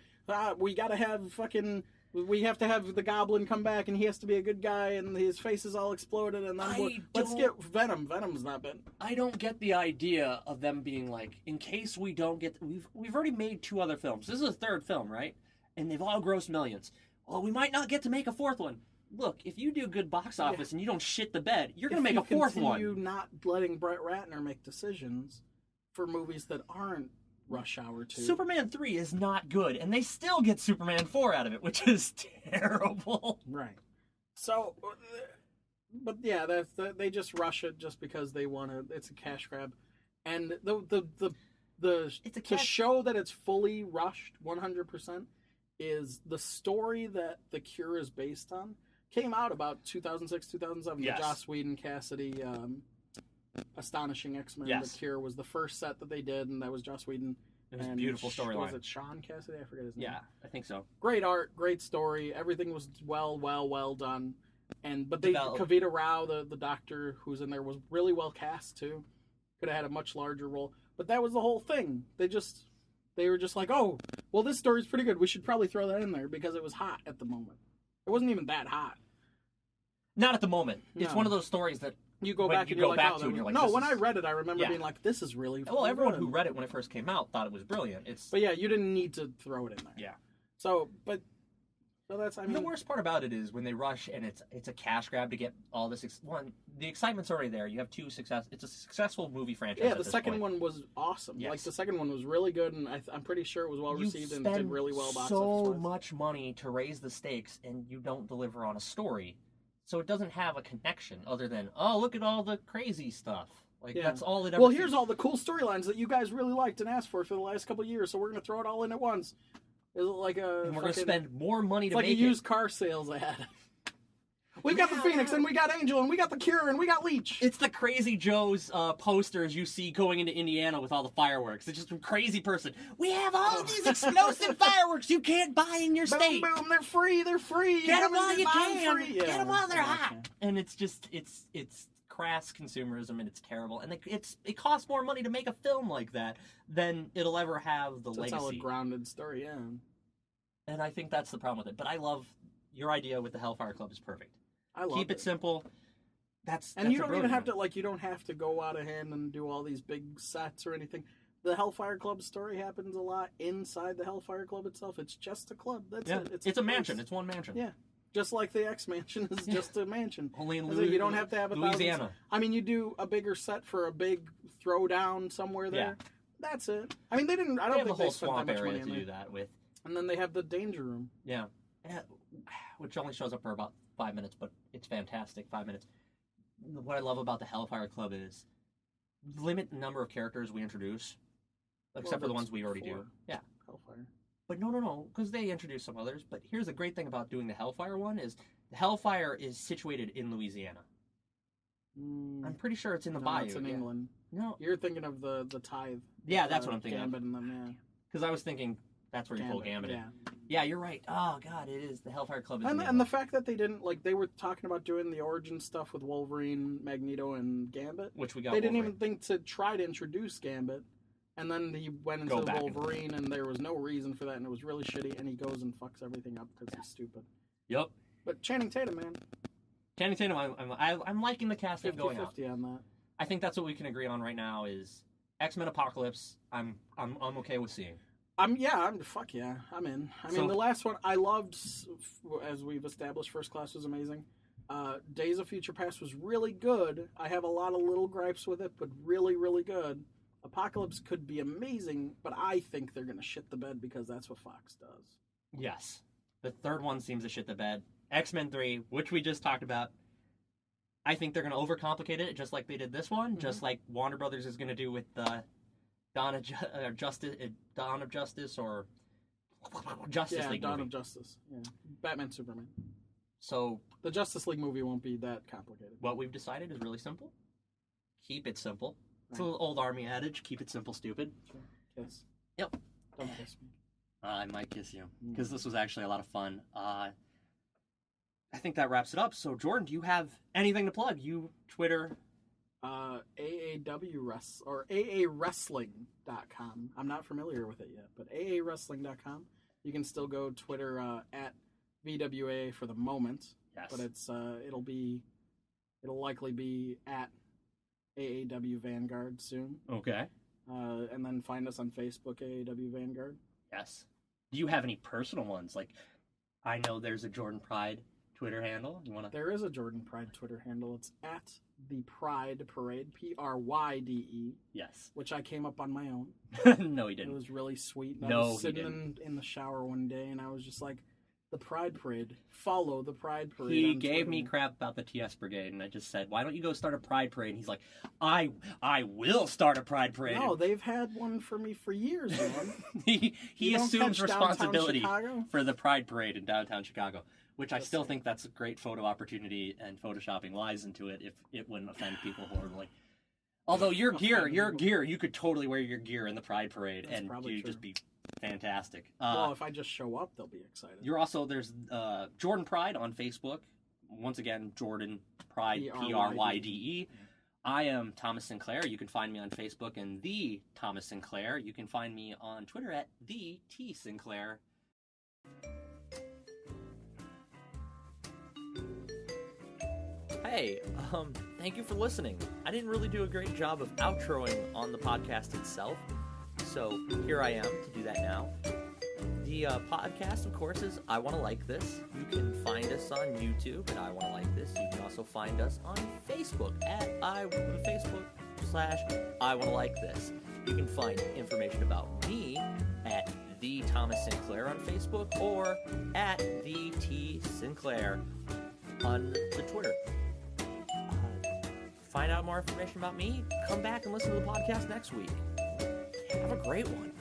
we got to have fucking. We have to have the Goblin come back, and he has to be a good guy, and his face is all exploded, and then let's get Venom. Venom's not been. I don't get the idea of them being like, in case we don't get... We've already made 2 other films. This is a 3rd film, right? And they've all grossed millions. Well, we might not get to make a 4th one. Look, if you do good box office and you don't shit the bed, you're going to make a 4th one. You not letting Brett Ratner make decisions for movies that aren't Rush Hour 2. Superman 3 is not good, and they still get Superman 4 out of it, which is terrible. Right. So, but yeah, they just rush it just because they want to. It's a cash grab, and to show that it's fully rushed 100% is the story that The Cure is based on. Came out about 2006, 2007. Yes. The Joss Whedon, Cassidy, Astonishing X-Men. Yes. The Cure was the first set that they did, and that was Joss Whedon. It was a beautiful storyline. Was it Sean Cassidy? I forget his name. Yeah, I think so. Great art, great story. Everything was well done. But Developed. Kavita Rao, the doctor who's in there, was really well cast too. Could have had a much larger role. But that was the whole thing. They were just like, oh, well, this story's pretty good. We should probably throw that in there because it was hot at the moment. It wasn't even that hot. Not at the moment. It's No. one of those stories that You go When back you and you're go like, back oh, to it and you're like, no. this When is- I read it, I remember Yeah. being like, this is really. well, everyone good. who read it when it first came out thought it was brilliant. But yeah, you didn't need to throw it in there. Yeah. So that's The worst part about it is when they rush and it's a cash grab to get all this. The excitement's already there. You have 2 success. It's a successful movie franchise. Yeah, at the this second point. one was awesome. Yes. Like the second one was really good, and I'm pretty sure it was well received and did really well box so office-wise. much money to raise the stakes, and you don't deliver on a story, so it doesn't have a connection other than look at all the crazy stuff. Like Yeah. that's all it ever. Well, here's all the cool storylines that you guys really liked and asked for the last couple of years, so we're gonna throw it all in at once. Is it like a? And we're gonna spend more money to like a make used car sales ad. We got the Phoenix, and we got Angel, and we got the Cure, and we got Leech. It's the Crazy Joe's posters you see going into Indiana with all the fireworks. It's just a crazy person. We have all these explosive fireworks you can't buy in your Boom, state. boom, they're free. They're free. Get them Come while and you buy 'em can. free. Get Yeah. them while they're Okay. hot. And it's just it's crass consumerism, and it's terrible. And it costs more money to make a film like that than it'll ever have the It's a solid legacy. grounded story. Yeah. And I think that's the problem with it. But I love your idea with the Hellfire Club is perfect. I love Keep it simple. That's And you a don't even brilliant have one. to you don't have to go out of hand and do all these big sets or anything. The Hellfire Club story happens a lot inside the Hellfire Club itself. It's just a club. That's Yeah, it. it's a place. mansion. It's one mansion. Yeah. Just like the X Mansion is just a mansion. Only in That's it. You don't have to have Louisiana. I mean, you do a bigger set for a big throwdown somewhere there. Yeah. That's it. I mean, they didn't. I They don't have the think whole they spent that swamp much money area in to there. do that with. And then they have the Danger Room. Yeah, which only shows up for about 5 minutes, but it's fantastic. 5 minutes. What I love about the Hellfire Club is limit the number of characters we introduce, except for the ones we already do. Yeah, Hellfire. but no, because they introduce some others. But here's the great thing about doing the Hellfire one is the Hellfire is situated in Louisiana. I'm pretty sure it's in the bayou. It's in yeah. England. No, You're thinking of the Tithe. yeah, that's what I'm thinking Gambit of. and them, yeah. Because I was thinking that's where you pull Gambit in. Yeah. Yeah, you're right. Oh god, it is the Hellfire Club. Is And, in and the fact that they didn't they were talking about doing the origin stuff with Wolverine, Magneto, and Gambit. which we got. They didn't Wolverine. even think to try to introduce Gambit, and then he went into Go back and- Wolverine, and there was no reason for that, and it was really shitty. And he goes and fucks everything up because he's stupid. Yep. But Channing Tatum, man, Channing Tatum, I'm liking the casting going out. 50-50 on that. I think that's what we can agree on right now is X-Men Apocalypse. I'm okay with seeing. I'm in. I mean, So- the last one I loved, as we've established. First Class was amazing. Days of Future Past was really good. I have a lot of little gripes with it, but really, really good. Apocalypse could be amazing, but I think they're gonna shit the bed because that's what Fox does. Yes. The third one seems to shit the bed. X-Men 3, which we just talked about. I think they're going to overcomplicate it, just like they did this one, just like Warner Brothers is going to do with Dawn of Justice or Justice League Dawn movie. of Justice. Yeah. Batman, Superman. So The Justice League movie won't be that complicated. what we've decided is really simple. Keep it simple. It's Right. an old army adage, keep it simple, stupid. Sure. Kiss. Yep. Don't kiss me. I might kiss you, because this was actually a lot of fun. I think that wraps it up. So, Jordan, do you have anything to plug? You, Twitter? AAWrestling.com. I'm not familiar with it yet, but AAWrestling.com. You can still go Twitter at VWAA for the moment, Yes. but it'll likely be at AAW Vanguard soon. Okay. And then find us on Facebook, AAW Vanguard. Yes. Do you have any personal ones? Like, I know there's a Jordan Pryde Twitter handle. You want to? There is a Jordan Pryde Twitter handle. It's at the Pride Parade, Pryde, Yes. which I came up on my own. No, he It didn't. was really sweet. And No, I was he sitting in the shower one day, and I was just like, the Pride Parade. Follow the Pride Parade. He on gave Twitter. me crap about the TS Brigade, and I just said, "Why don't you go start a Pride Parade?" And he's like, "I will start a Pride Parade." No, they've had one for me for years, man. he You don't assumes catch downtown responsibility Chicago? for the Pride Parade in downtown Chicago, which I Just still saying. think that's a great photo opportunity, and photoshopping lies into it if it wouldn't offend people horribly. Although your gear, you could totally wear your gear in the Pride Parade, That's and probably you'd true. just be fantastic. Well, if I just show up, they'll be excited. There's Jordan Pryde on Facebook. Once again, Jordan Pryde, Pryde. Pryde. I am Thomas Sinclair. You can find me on Facebook and the Thomas Sinclair. You can find me on Twitter at the T Sinclair. Hey, thank you for listening. I didn't really do a great job of outroing on the podcast itself, so here I am to do that now. The podcast, of course, is I Want to Like This. You can find us on YouTube at I Want to Like This. You can also find us on Facebook at Facebook/I Want to Like This. You can find information about me at the Thomas Sinclair on Facebook or at the T Sinclair on the Twitter. Find out more information about me, come back and listen to the podcast next week. Have a great one.